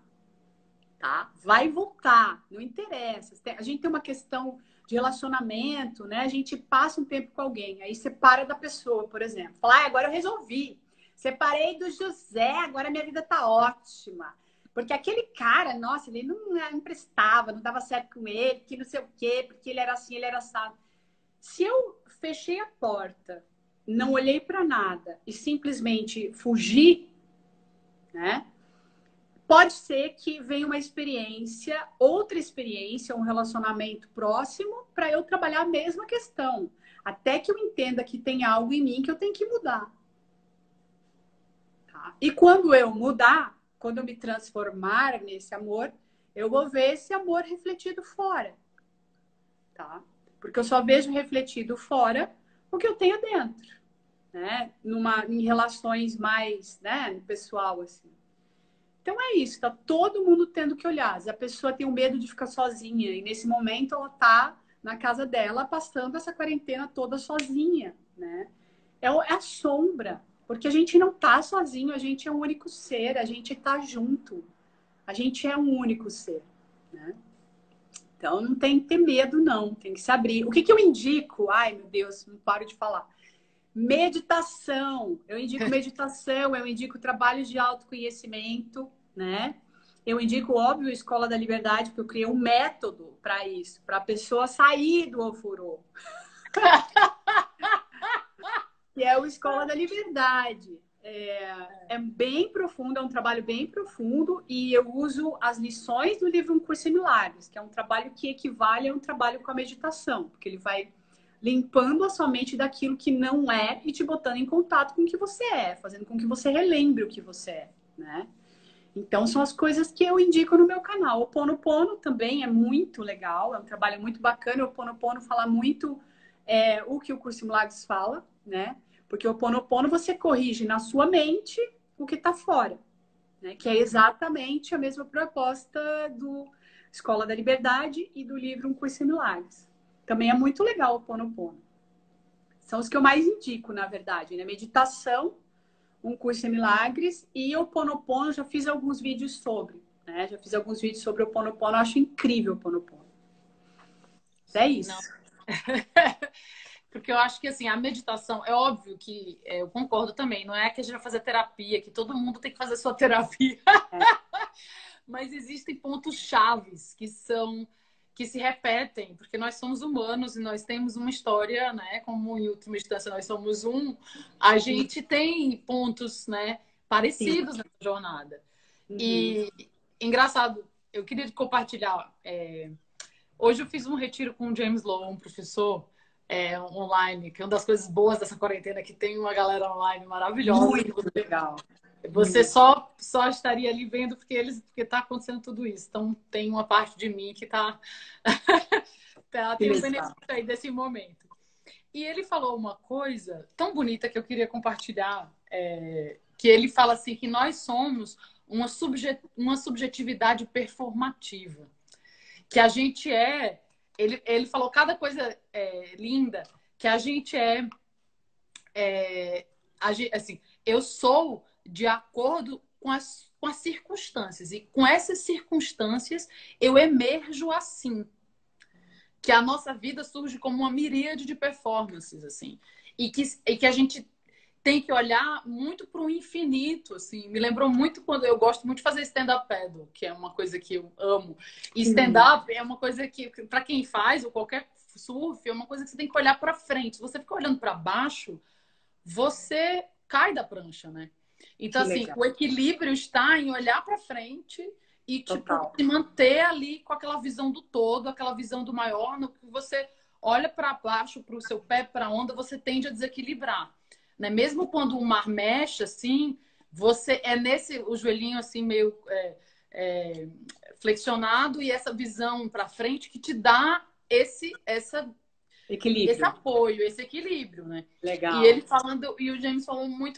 tá? Vai voltar, não interessa. A gente tem uma questão de relacionamento, né? A gente passa um tempo com alguém, aí separa da pessoa, por exemplo. Fala, agora eu resolvi. Separei do José, agora minha vida tá ótima. Porque aquele cara, nossa, ele não prestava, não dava certo com ele, que não sei o quê, porque ele era assim, ele era assado. Se eu fechei a porta não olhei para nada e simplesmente fugi, né? Pode ser que venha uma experiência, outra experiência, um relacionamento próximo para eu trabalhar a mesma questão, até que eu entenda que tem algo em mim que eu tenho que mudar. Tá? E quando eu mudar, quando eu me transformar nesse amor, eu vou ver esse amor refletido fora, tá? Porque eu só vejo refletido fora o que eu tenho dentro, né? Em relações mais, né, no pessoal, assim. Então é isso, tá todo mundo tendo que olhar. Se a pessoa tem um medo de ficar sozinha e nesse momento ela tá na casa dela passando essa quarentena toda sozinha, né? É a sombra, porque a gente não tá sozinho, a gente é um único ser, a gente tá junto. A gente é um único ser, né? Então não tem que ter medo, não, tem que se abrir. O que eu indico? Ai, meu Deus, não paro de falar. Meditação. Eu indico meditação, eu indico trabalho de autoconhecimento, né? Eu indico, óbvio, Escola da Liberdade, porque eu criei um método para isso, para a pessoa sair do ofurô. Que é o Escola da Liberdade. É bem profundo, é um trabalho bem profundo e eu uso as lições do livro Um Curso em Milagres, que é um trabalho que equivale a um trabalho com a meditação, porque ele vai limpando a sua mente daquilo que não é e te botando em contato com o que você é, fazendo com que você relembre o que você é, né? Então, são as coisas que eu indico no meu canal. O Ponopono também é muito legal, é um trabalho muito bacana. O Ponopono fala muito o que o Curso em Milagres fala, né? Porque o Ponopono você corrige na sua mente o que está fora, né? Que é exatamente a mesma proposta do Escola da Liberdade e do livro Um Curso em Milagres. Também é muito legal o Ponopono. São os que eu mais indico, na verdade, né? Meditação, Um Curso em Milagres e o Ponopono, já fiz alguns vídeos sobre, né? Já fiz alguns vídeos sobre o Ponopono, eu acho incrível o Ponopono. É Não. isso. Porque eu acho que assim, a meditação, é óbvio que eu concordo também, não é que a gente vai fazer terapia, que todo mundo tem que fazer sua terapia. Mas existem pontos chaves que se repetem, porque nós somos humanos e nós temos uma história, né? Como em última instância nós somos um, a gente tem pontos, né, Sim. parecidos nessa jornada. Uhum. E engraçado, eu queria compartilhar. Hoje eu fiz um retiro com o James Lowe, um professor online, que é uma das coisas boas dessa quarentena, que tem uma galera online maravilhosa, que Muito legal. você só estaria ali vendo porque está acontecendo tudo isso. Então tem uma parte de mim que Que tem um legal. benefício aí desse momento. E ele falou uma coisa tão bonita que eu queria compartilhar, que ele fala assim que nós somos uma subjetividade performativa, que a gente ele falou cada coisa linda, que a gente assim, eu sou de acordo com as circunstâncias. E com essas circunstâncias, eu emerjo assim. Que a nossa vida surge como uma miríade de performances, assim. E que a gente tem que olhar muito para o infinito, assim. Me lembrou muito quando eu gosto muito de fazer stand-up paddle, que é uma coisa que eu amo. E stand-up é uma coisa que, para quem faz, ou qualquer surf, é uma coisa que você tem que olhar para frente. Se você ficar olhando para baixo, você cai da prancha, né? Então, Que assim, legal. o equilíbrio está em olhar para frente e, tipo, Total. se manter ali com aquela visão do todo, aquela visão do maior, no que você olha para baixo, para o seu pé, para a onda, você tende a desequilibrar, né? Mesmo quando o mar mexe, assim, você o joelhinho, assim, meio flexionado e essa visão para frente que te dá esse Equilíbrio. apoio, esse equilíbrio, né? E Legal. ele falando, e o James falou muito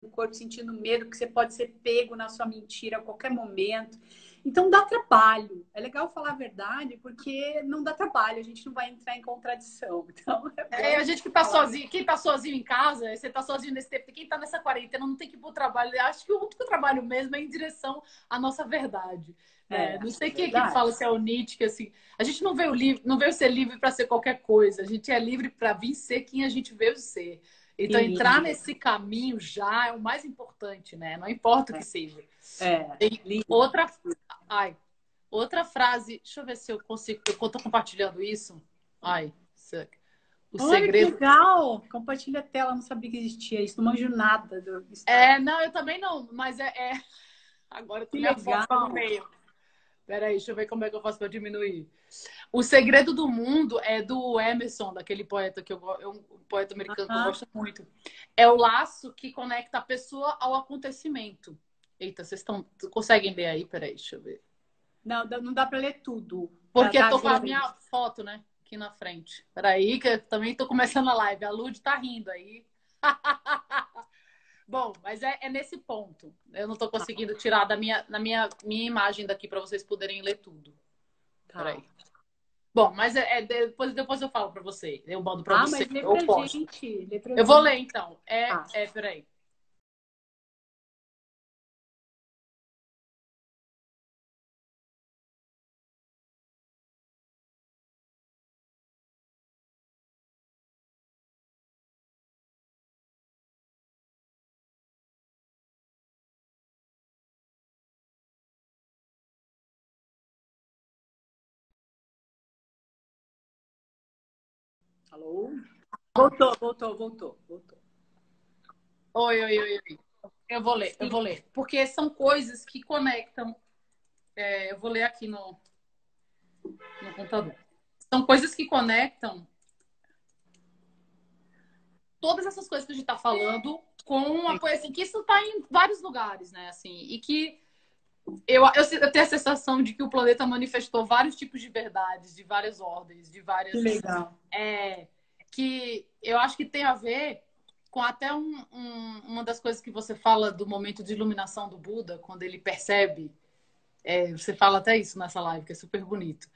O corpo sentindo medo, que você pode ser pego na sua mentira a qualquer momento. Então dá trabalho. É legal falar a verdade, porque não dá trabalho, a gente não vai entrar em contradição. Então é É, bom a gente que tá falar. sozinho, quem tá sozinho em casa, você tá sozinho nesse tempo, quem tá nessa quarentena não tem que ir pro trabalho. Eu acho que o único trabalho mesmo é em direção à nossa verdade. Né? É, Não sei quem aqui verdade. fala se é o Nietzsche, que assim, a gente não veio livre, não veio ser livre para ser qualquer coisa, a gente é livre para vir ser quem a gente veio ser. Que Então, entrar lindo. nesse caminho já é o mais importante, né? Não importa o que seja. Tem Lindo. outra, ai, outra frase, deixa eu ver se eu consigo, eu tô compartilhando isso. Ai, o Olha que segredo. legal! Compartilha a tela, não sabia que existia isso, não manjo nada do Instagram. É, não, eu também não, mas agora eu tô Que me afogando no legal! meio. Peraí, deixa eu ver como é que eu faço para diminuir. O Segredo do Mundo é do Emerson, daquele poeta é um poeta americano que eu Aham. gosto muito. É o laço que conecta a pessoa ao acontecimento. Eita, vocês conseguem ler aí? Peraí, deixa eu ver. Não, não dá para ler tudo. Tá, Porque tá tô com a grande. minha foto, né? Aqui na frente. Peraí, que eu também tô começando a live. A Lud tá rindo aí. Bom, mas é nesse ponto. Eu não tô conseguindo tirar minha imagem daqui para vocês poderem ler tudo. Tá. Peraí. Bom, mas depois eu falo para você. Eu mando para Ah, você. mas lê Eu pra posto. gente. Lê pra Eu vou gente. ler então. Tá. Peraí. Alô? Voltou. Oi, oi, oi, oi. Eu vou ler. Porque são coisas que conectam. Eu vou ler aqui no computador. São coisas que conectam todas essas coisas que a gente está falando com uma coisa assim, que isso está em vários lugares, né? Assim, e que eu tenho a sensação de que o planeta manifestou vários tipos de verdades, de várias ordens, de Que várias. legal. É, que eu acho que tem a ver com até uma das coisas que você fala do momento de iluminação do Buda, quando ele percebe. Você fala até isso nessa live, que é super bonito.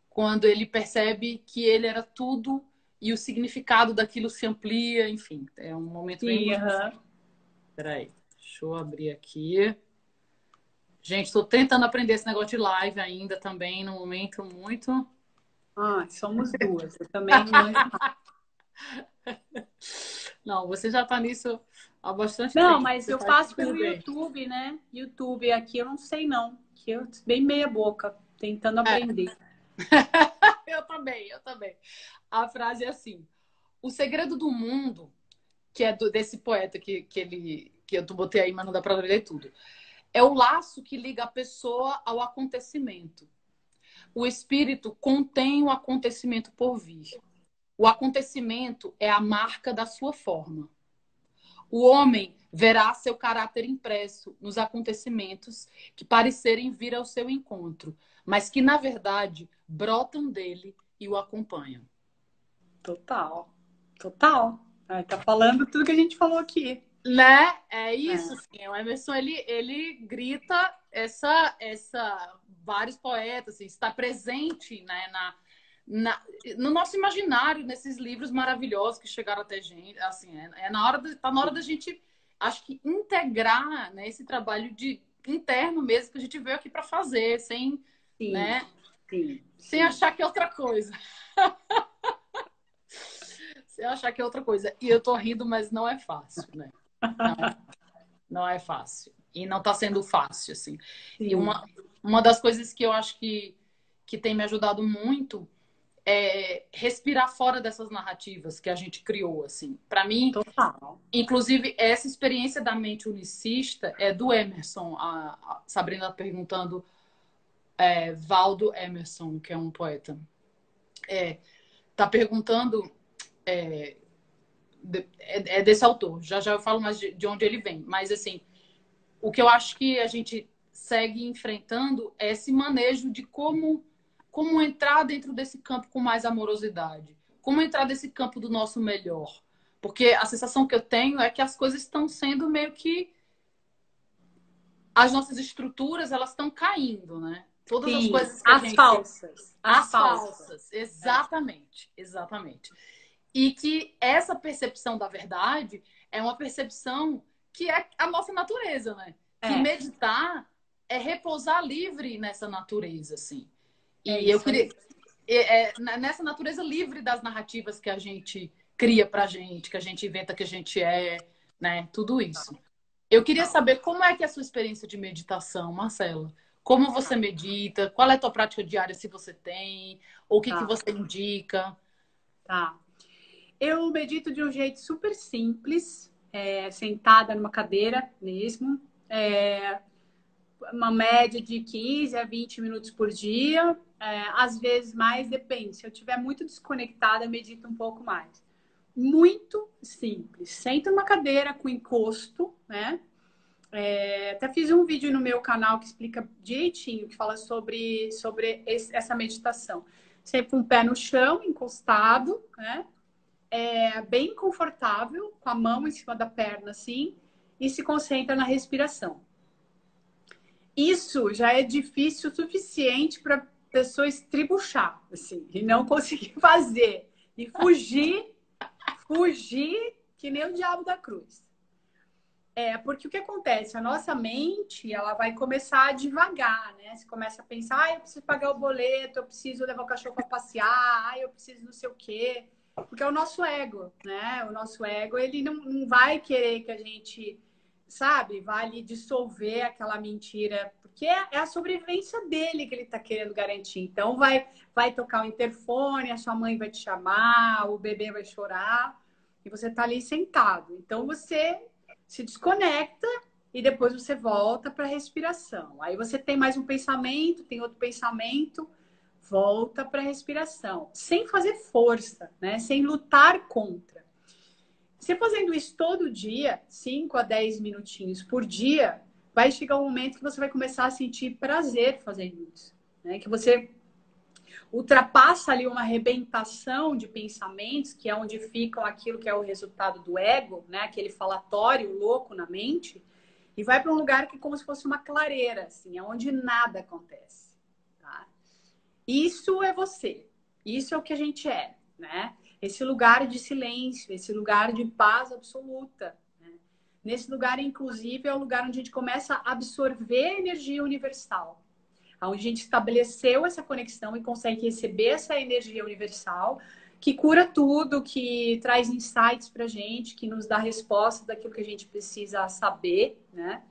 Quando ele percebe que ele era tudo e o significado daquilo se amplia, enfim, é um momento bem Sim, bonito. aham. Peraí, deixa eu abrir aqui. Gente, estou tentando aprender esse negócio de live ainda também, num momento muito. Ah, somos duas. Eu também manjo. Não, você já está nisso há bastante Não, tempo. mas Você eu faz faço super pelo bem. YouTube, né? YouTube aqui eu não sei não. Que eu bem meia boca, tentando aprender. Eu também, eu também. A frase é assim: o segredo do mundo, que é desse poeta que eu botei aí, mas não dá para ler tudo, é o laço que liga a pessoa ao acontecimento. O espírito contém o acontecimento por vir. O acontecimento é a marca da sua forma. O homem verá seu caráter impresso nos acontecimentos que parecerem vir ao seu encontro, mas que, na verdade, brotam dele e o acompanham. Total. Total. Ah, tá falando tudo que a gente falou aqui. Né? É isso, É. assim. O Emerson, ele grita vários poetas, assim, está presente, né, no nosso imaginário, nesses livros maravilhosos que chegaram até gente, assim, tá na hora da gente, acho que integrar, né, esse trabalho de interno mesmo que a gente veio aqui para fazer, sem, Sim, né, sim, sem sim. achar que é outra coisa. Sem achar que é outra coisa. E eu tô rindo, mas não é fácil, né? Não é fácil. E não está sendo fácil, assim. E Sim, uma das coisas que eu acho que tem me ajudado muito é respirar fora dessas narrativas que a gente criou, assim. Para mim, total. inclusive, essa experiência da mente unicista é do Emerson. A Sabrina tá perguntando, Valdo Emerson, que é um poeta. Tá perguntando, é desse autor. Já já eu falo mais de onde ele vem. Mas, assim, o que eu acho que a gente segue enfrentando é esse manejo de como entrar dentro desse campo com mais amorosidade, como entrar nesse campo do nosso melhor. Porque a sensação que eu tenho é que as coisas estão sendo meio que as nossas estruturas, elas estão caindo, né? Todas as Sim, coisas que a as gente... falsas. As falsas, exatamente, exatamente. E que essa percepção da verdade é uma percepção que é a nossa natureza, né? Que É, meditar é repousar livre nessa natureza, assim. é E eu isso queria... aí. nessa natureza livre das narrativas que a gente cria pra gente, que a gente inventa que a gente é, né? Tudo isso. Eu queria Total. saber como é que é a sua experiência de meditação, Marcela. Como você medita? Qual é a tua prática diária, se você tem? Ou o que que Tá, você indica? tá. Eu medito de um jeito super simples, sentada numa cadeira mesmo. Uma média de 15 a 20 minutos por dia. Às vezes mais, depende. Se eu estiver muito desconectada, eu medito um pouco mais. Muito simples. Senta numa cadeira com encosto, né? Até fiz um vídeo no meu canal que explica direitinho, que fala sobre essa meditação. Sempre com um pé no chão, encostado, né? Bem confortável, com a mão em cima da perna, assim, e se concentra na respiração. Isso já é difícil o suficiente para pessoa estribuchar, assim, e não conseguir fazer. E fugir que nem o diabo da cruz. Porque o que acontece? A nossa mente, ela vai começar a devagar, né? Você começa a pensar, eu preciso pagar o boleto, eu preciso levar o cachorro para passear, eu preciso não sei o quê. Porque é o nosso ego, né? O nosso ego, ele não vai querer que a gente, sabe, vá ali dissolver aquela mentira, porque é a sobrevivência dele que ele está querendo garantir. Então, vai tocar o interfone, a sua mãe vai te chamar, o bebê vai chorar, e você está ali sentado. Então, você se desconecta e depois você volta para a respiração. Aí você tem mais um pensamento, tem outro pensamento, volta para a respiração, sem fazer força, né? Sem lutar contra. Você fazendo isso todo dia, 5 a 10 minutinhos por dia, vai chegar um momento que você vai começar a sentir prazer fazendo isso, né? Que você ultrapassa ali uma arrebentação de pensamentos, que é onde ficam aquilo que é o resultado do ego, né? Aquele falatório louco na mente, e vai para um lugar que é como se fosse uma clareira, assim, é onde nada acontece. Tá? Isso é você. Isso é o que a gente é, né? Esse lugar de silêncio, esse lugar de paz absoluta. Né? Nesse lugar, inclusive, é o lugar onde a gente começa a absorver a energia universal, onde a gente estabeleceu essa conexão e consegue receber essa energia universal que cura tudo, que traz insights para a gente, que nos dá resposta daquilo que a gente precisa saber, né?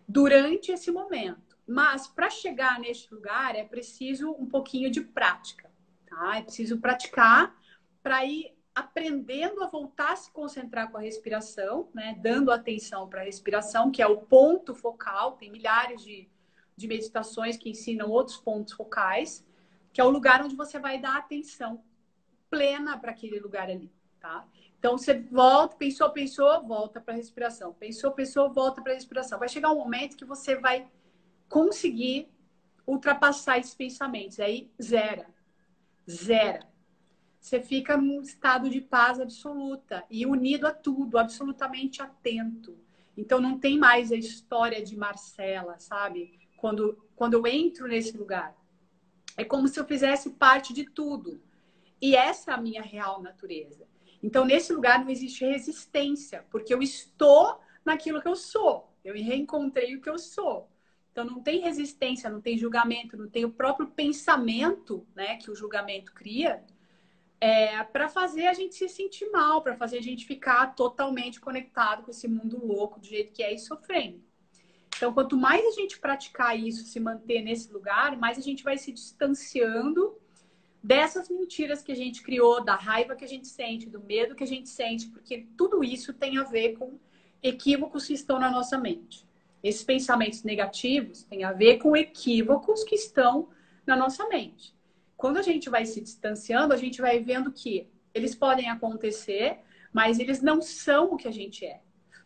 Durante esse momento. Mas para chegar neste lugar é preciso um pouquinho de prática, tá? É preciso praticar para ir aprendendo a voltar a se concentrar com a respiração, né? Dando atenção para a respiração, que é o ponto focal. Tem milhares de meditações que ensinam outros pontos focais, que é o lugar onde você vai dar atenção plena para aquele lugar ali, tá? Então você volta, pensou, volta para a respiração. Pensou, volta para a respiração. Vai chegar um momento que você vai conseguir ultrapassar esses pensamentos. Aí zera. Você fica num estado de paz absoluta e unido a tudo, absolutamente atento. Então não tem mais a história de Marcela, sabe? Quando eu entro nesse lugar, é como se eu fizesse parte de tudo. E essa é a minha real natureza. Então, nesse lugar não existe resistência, porque eu estou naquilo que eu sou. Eu reencontrei o que eu sou. Então, não tem resistência, não tem julgamento, não tem o próprio pensamento, né, que o julgamento cria, para fazer a gente se sentir mal, para fazer a gente ficar totalmente conectado com esse mundo louco do jeito que é e sofrendo. Então, quanto mais a gente praticar isso, se manter nesse lugar, mais a gente vai se distanciando dessas mentiras que a gente criou, da raiva que a gente sente, do medo que a gente sente, porque tudo isso tem a ver com equívocos que estão na nossa mente. Esses pensamentos negativos têm a ver com equívocos que estão na nossa mente. Quando a gente vai se distanciando, a gente vai vendo que eles podem acontecer, mas eles não são o que a gente é.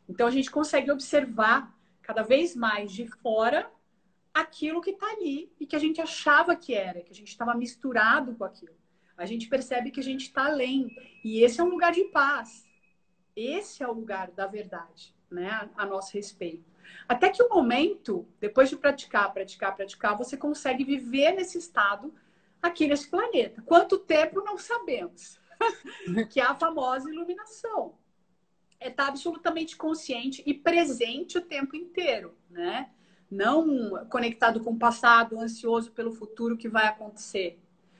Então a gente consegue observar cada vez mais de fora aquilo que está ali e que a gente achava que era, que a gente estava misturado com aquilo. A gente percebe que a gente está além. E esse é um lugar de paz. Esse é o lugar da verdade, né? A nosso respeito. Até que o momento, depois de praticar, você consegue viver nesse estado aqui nesse planeta. Quanto tempo, não sabemos. Que é a famosa iluminação. É estar absolutamente consciente e presente o tempo inteiro, né? Não conectado com o passado, ansioso pelo futuro que vai acontecer.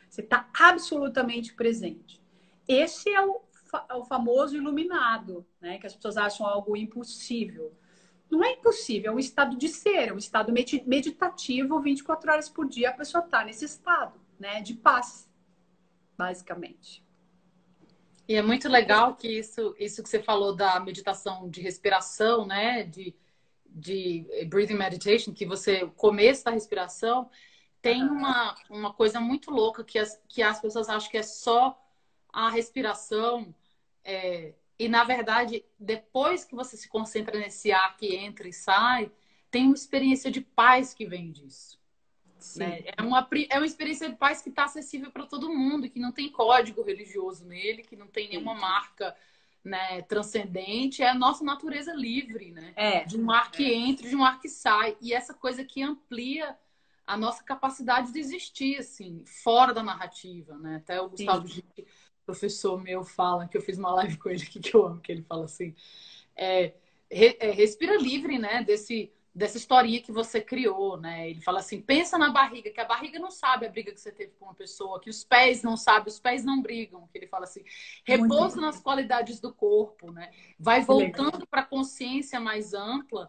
Você está absolutamente presente. Esse é o famoso iluminado, né? Que as pessoas acham algo impossível. Não é impossível, é um estado de ser, é um estado meditativo, 24 horas por dia a pessoa está nesse estado, né? De paz, basicamente. E é muito legal que isso que você falou da meditação de respiração, né? De breathing meditation, que você, o começo da respiração, tem uma coisa muito louca que as pessoas acham que é só a respiração. E, na verdade, depois que você se concentra nesse ar que entra e sai, tem uma experiência de paz que vem disso. Né? É uma experiência de paz que está acessível para todo mundo, que não tem código religioso nele, que não tem nenhuma marca, né, transcendente. É a nossa natureza livre, né? De um ar que entra, de um ar que sai. E essa coisa que amplia a nossa capacidade de existir, assim, fora da narrativa, né? Até o Gustavo Gic, professor meu, fala, que eu fiz uma live com ele aqui, que eu amo, que ele fala assim, respira livre, né? Dessa historinha que você criou, né? Ele fala assim, pensa na barriga, que a barriga não sabe a briga que você teve com uma pessoa, que os pés não sabem, os pés não brigam, que ele fala assim, repousa nas qualidades do corpo, né? Vai voltando para a consciência mais ampla,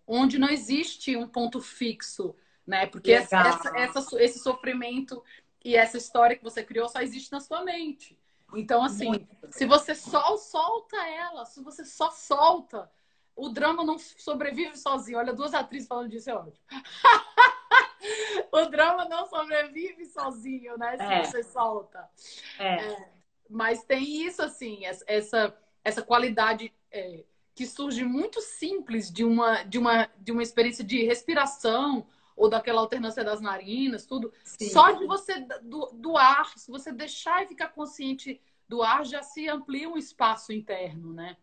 onde não existe um ponto fixo, né? Porque esse sofrimento e essa história que você criou só existe na sua mente. Então, assim, se você só solta ela, se você só solta, o drama não sobrevive sozinho. Olha, duas atrizes falando disso, é ótimo. O drama não sobrevive sozinho, né? Se você solta. Mas tem isso, assim, essa qualidade que surge muito simples de uma experiência de respiração ou daquela alternância das narinas, tudo. Sim. Só de você, do ar, se você deixar e ficar consciente do ar, já se amplia um espaço interno, né?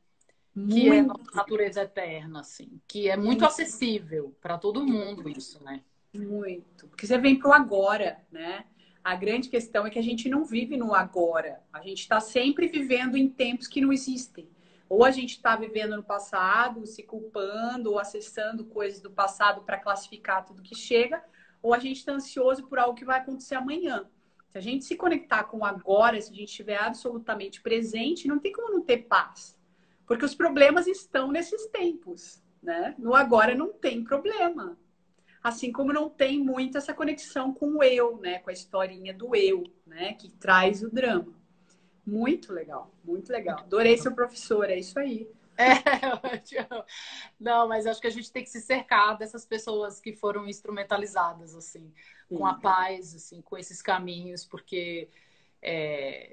Que é a nossa natureza eterna, assim. Que é muito acessível para todo mundo isso, né? Muito. Porque você vem pro agora, né? A grande questão é que a gente não vive no agora. A gente está sempre vivendo em tempos que não existem. Ou a gente está vivendo no passado, se culpando, ou acessando coisas do passado para classificar tudo que chega, ou a gente está ansioso por algo que vai acontecer amanhã. Se a gente se conectar com o agora, se a gente estiver absolutamente presente, não tem como não ter paz. Porque os problemas estão nesses tempos, né? No agora não tem problema. Assim como não tem muito essa conexão com o eu, né? Com a historinha do eu, né? Que traz o drama. Muito legal, muito legal. Adorei ser professora, é isso aí. Ótimo. Não, mas acho que a gente tem que se cercar dessas pessoas que foram instrumentalizadas, assim, com a paz, assim, com esses caminhos, porque,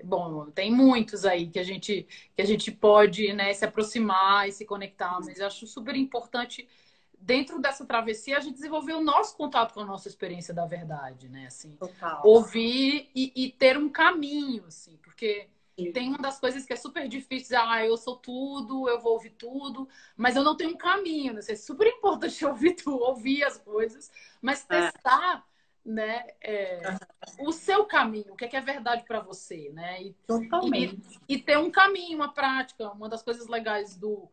bom, tem muitos aí que a gente pode, né, se aproximar e se conectar, mas eu acho super importante, dentro dessa travessia, a gente desenvolver o nosso contato com a nossa experiência da verdade, né, assim, ouvir e ter um caminho, assim, porque tem uma das coisas que é super difícil, eu sou tudo, eu vou ouvir tudo, mas eu não tenho um caminho, né? É super importante ouvir tudo, ouvir as coisas, mas testar, né, o seu caminho, o que é verdade para você, né? Totalmente. E ter um caminho, uma prática. Uma das coisas legais do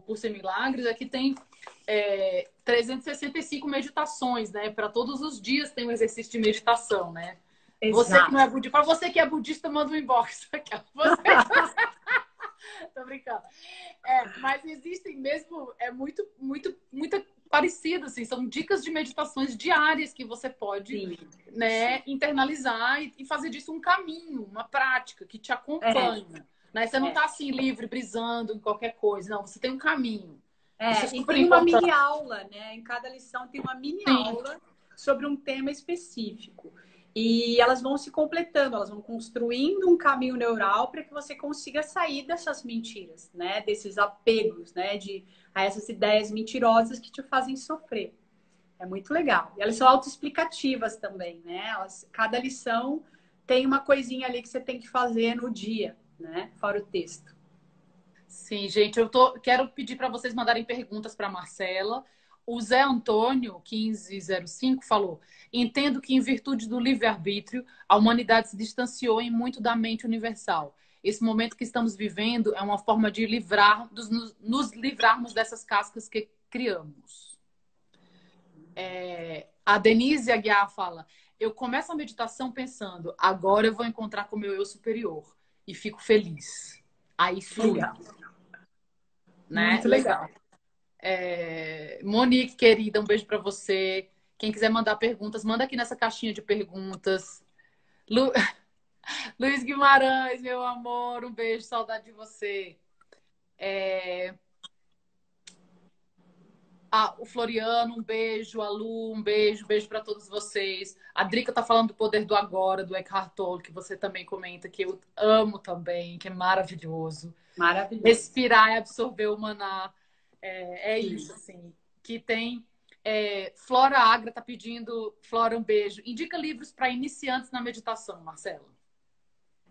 Curso em Milagres é que tem 365 meditações, né? Para todos os dias tem um exercício de meditação, né? Você que não é budista, para você que é budista, manda um inbox. Tô brincando. Mas existem mesmo, muito parecido, assim, são dicas de meditações diárias que você pode, né, internalizar e fazer disso um caminho, uma prática que te acompanha. Né? Você não tá assim livre, brisando em qualquer coisa, não, você tem um caminho. Isso é e tem uma mini aula, né? Em cada lição tem uma mini aula sobre um tema específico. E elas vão se completando, elas vão construindo um caminho neural para que você consiga sair dessas mentiras, né? Desses apegos, né? A essas ideias mentirosas que te fazem sofrer. É muito legal. E elas são autoexplicativas também, né? Cada lição tem uma coisinha ali que você tem que fazer no dia, né? Fora o texto. Sim, gente, quero pedir para vocês mandarem perguntas para Marcela. O Zé Antônio, 1505, falou: entendo que, em virtude do livre-arbítrio, a humanidade se distanciou em muito da mente universal. Esse momento que estamos vivendo é uma forma de nos livrarmos dessas cascas que criamos. A Denise Aguiar fala: eu começo a meditação pensando, agora eu vou encontrar com o meu eu superior. E fico feliz. Aí flui, Legal. né? Muito legal. Monique, querida, um beijo para você. Quem quiser mandar perguntas, manda aqui nessa caixinha de perguntas. Lu... Luiz Guimarães, meu amor, um beijo, saudade de você. O Floriano, um beijo. A Lu, um beijo para todos vocês. A Drica tá falando do Poder do Agora, do Eckhart Tolle, que você também comenta, que eu amo também, que é maravilhoso. Maravilhoso. Respirar e absorver o maná. Sim. Isso, assim. Que tem. Flora Agra tá pedindo, Flora, um beijo. Indica livros para iniciantes na meditação, Marcela.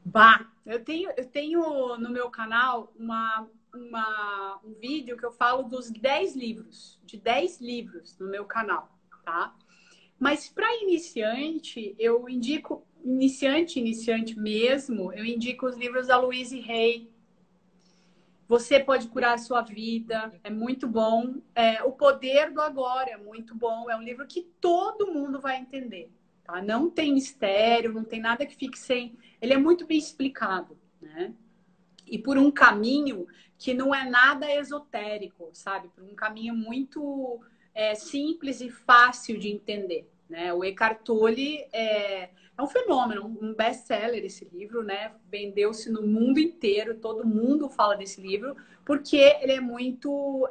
Bah, eu tenho no meu canal um vídeo que eu falo dos 10 livros, de 10 livros no meu canal, tá? Mas para iniciante, eu indico, iniciante mesmo, eu indico os livros da Louise Hay. Você pode curar a sua vida, é muito bom. O Poder do Agora é muito bom, é um livro que todo mundo vai entender, tá? Não tem mistério, não tem nada que fique sem... Ele é muito bem explicado, né? E por um caminho que não é nada esotérico, sabe? Por um caminho muito simples e fácil de entender, né? O Eckhart Tolle é um fenômeno, um best-seller esse livro, né? Vendeu-se no mundo inteiro, todo mundo fala desse livro, porque ele é muito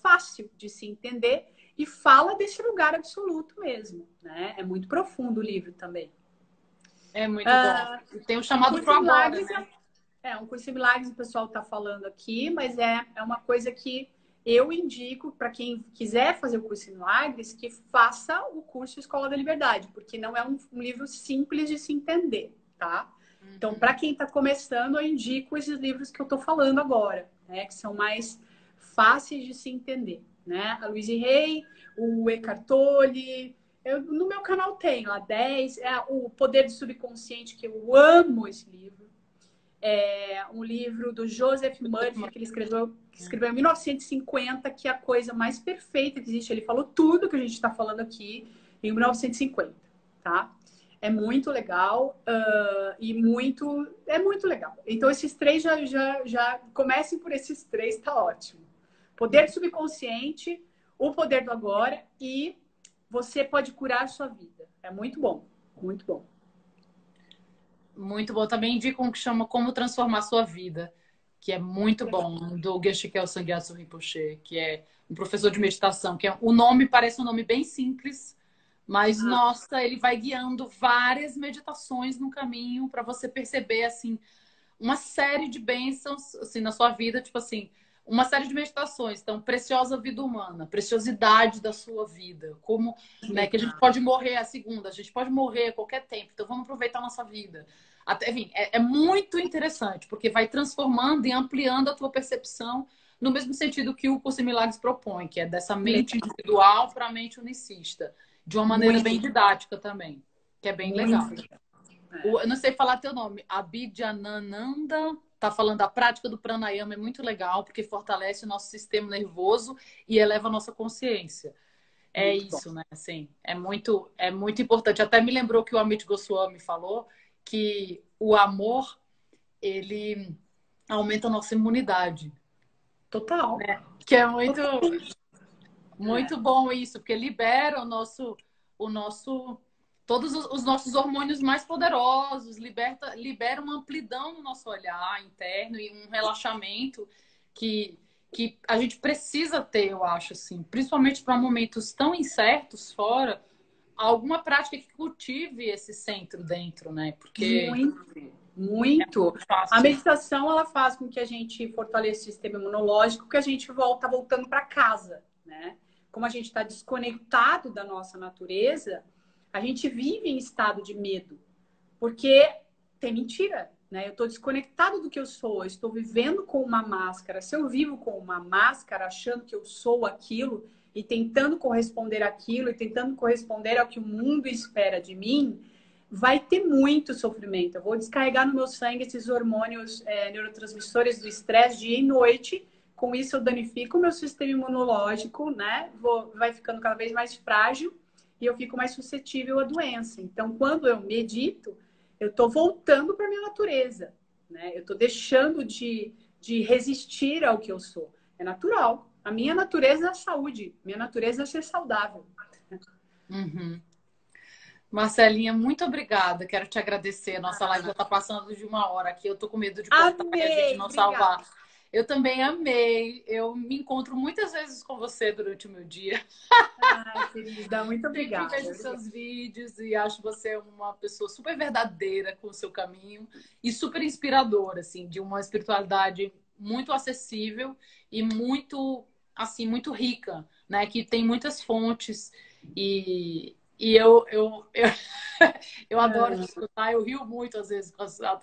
fácil de se entender e fala desse lugar absoluto mesmo, né? É muito profundo o livro também. É muito bom. Tem o chamado pro agora, né? Um curso de milagres o pessoal está falando aqui, mas é uma coisa que eu indico para quem quiser fazer o curso de milagres que faça o curso Escola da Liberdade, porque não é um livro simples de se entender, tá? Então, para quem está começando, eu indico esses livros que eu estou falando agora, né? Que são mais fáceis de se entender, né? A Louise Hay, o Eckhart Tolle. No meu canal tem lá 10, o Poder do Subconsciente, que eu amo esse livro. Um livro do Joseph Murphy, que ele escreveu em 1950, que é a coisa mais perfeita que existe. Ele falou tudo que a gente está falando aqui em 1950, tá? É muito legal e é muito legal. Então, esses três já comecem por esses três, tá ótimo. Poder do subconsciente, o poder do agora e você pode curar a sua vida. É muito bom, muito bom. Muito bom. Também indico um que chama Como Transformar Sua Vida, que é muito bom, do Geshe Kelsang Gyatso Rinpoche, que é um professor de meditação, o nome parece um nome bem simples, mas nossa, ele vai guiando várias meditações no caminho para você perceber assim uma série de bênçãos assim na sua vida, tipo assim, uma série de meditações. Então, preciosa vida humana, preciosidade da sua vida, como, né, que a gente pode morrer a segunda, a gente pode morrer a qualquer tempo. Então, vamos aproveitar a nossa vida. Até, enfim, é muito interessante, porque vai transformando e ampliando a tua percepção no mesmo sentido que o Curso em Milagres propõe, que é dessa mente individual para a mente unicista, de uma maneira bem didática também, que é bem legal. Eu não sei falar teu nome. Abhidjanananda tá falando a prática do pranayama é muito legal porque fortalece o nosso sistema nervoso e eleva a nossa consciência. É muito isso, bom, né? Assim, é muito importante. Até me lembrou que o Amit Goswami falou que o amor ele aumenta a nossa imunidade. Total. Né? Que é muito bom isso, porque libera o nosso todos os nossos hormônios mais poderosos, libera uma amplidão no nosso olhar interno e um relaxamento que a gente precisa ter, eu acho, assim, principalmente para momentos tão incertos fora, alguma prática que cultive esse centro dentro, né? Porque muito. A meditação ela faz com que a gente fortaleça o sistema imunológico, que a gente voltando para casa, né? Como a gente está desconectado da nossa natureza, a gente vive em estado de medo, porque tem mentira, né? Eu estou desconectado do que eu sou, eu estou vivendo com uma máscara. Se eu vivo com uma máscara, achando que eu sou aquilo e tentando corresponder àquilo e tentando corresponder ao que o mundo espera de mim, vai ter muito sofrimento. Eu vou descarregar no meu sangue esses hormônios neurotransmissores do estresse dia e noite. Com isso, eu danifico o meu sistema imunológico, né? Vai ficando cada vez mais frágil e eu fico mais suscetível à doença. Então, quando eu medito, eu estou voltando para a minha natureza, né? Eu estou deixando de resistir ao que eu sou. É natural. A minha natureza é a saúde. Minha natureza é ser saudável. Uhum. Marcelinha, muito obrigada. Quero te agradecer. Nossa live já está passando de 1 hora aqui. Eu tô com medo de cortar e a gente não salvar. Eu também amei. Eu me encontro muitas vezes com você durante o meu dia. Ai, querida, muito obrigada. Sempre vejo seus vídeos e acho você uma pessoa super verdadeira com o seu caminho e super inspiradora, assim, de uma espiritualidade muito acessível e muito, assim, muito rica, né? Que tem muitas fontes e eu adoro te escutar. Eu rio muito às vezes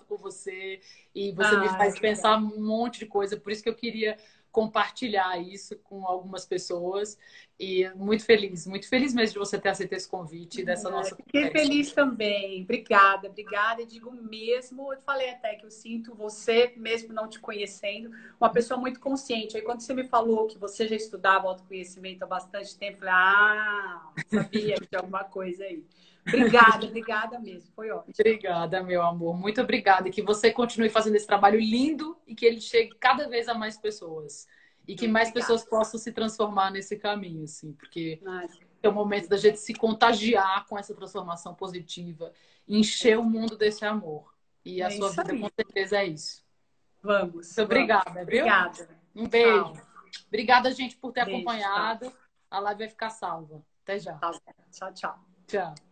com você e você me faz pensar um monte de coisa. Por isso que eu queria compartilhar isso com algumas pessoas. E muito feliz mesmo de você ter aceito esse convite dessa nossa Fiquei conversa. feliz também. Obrigada, obrigada. E digo mesmo, eu falei até que eu sinto você, mesmo não te conhecendo, uma pessoa muito consciente. Aí quando você me falou que você já estudava autoconhecimento há bastante tempo, eu falei, sabia que tinha alguma coisa aí. Obrigada, obrigada mesmo. Foi ótimo. Obrigada, meu amor. Muito obrigada. E que você continue fazendo esse trabalho lindo e que ele chegue cada vez a mais pessoas. E que mais pessoas possam se transformar nesse caminho, assim, porque é o momento da gente se contagiar com essa transformação positiva, encher o mundo desse amor. E a sua vida, com certeza, é isso. Vamos. Muito obrigada, viu? Obrigada. Um beijo. Tchau. Obrigada, gente, por ter Beijo, acompanhado. A live vai ficar salva. Até já. Tchau, tchau. Tchau.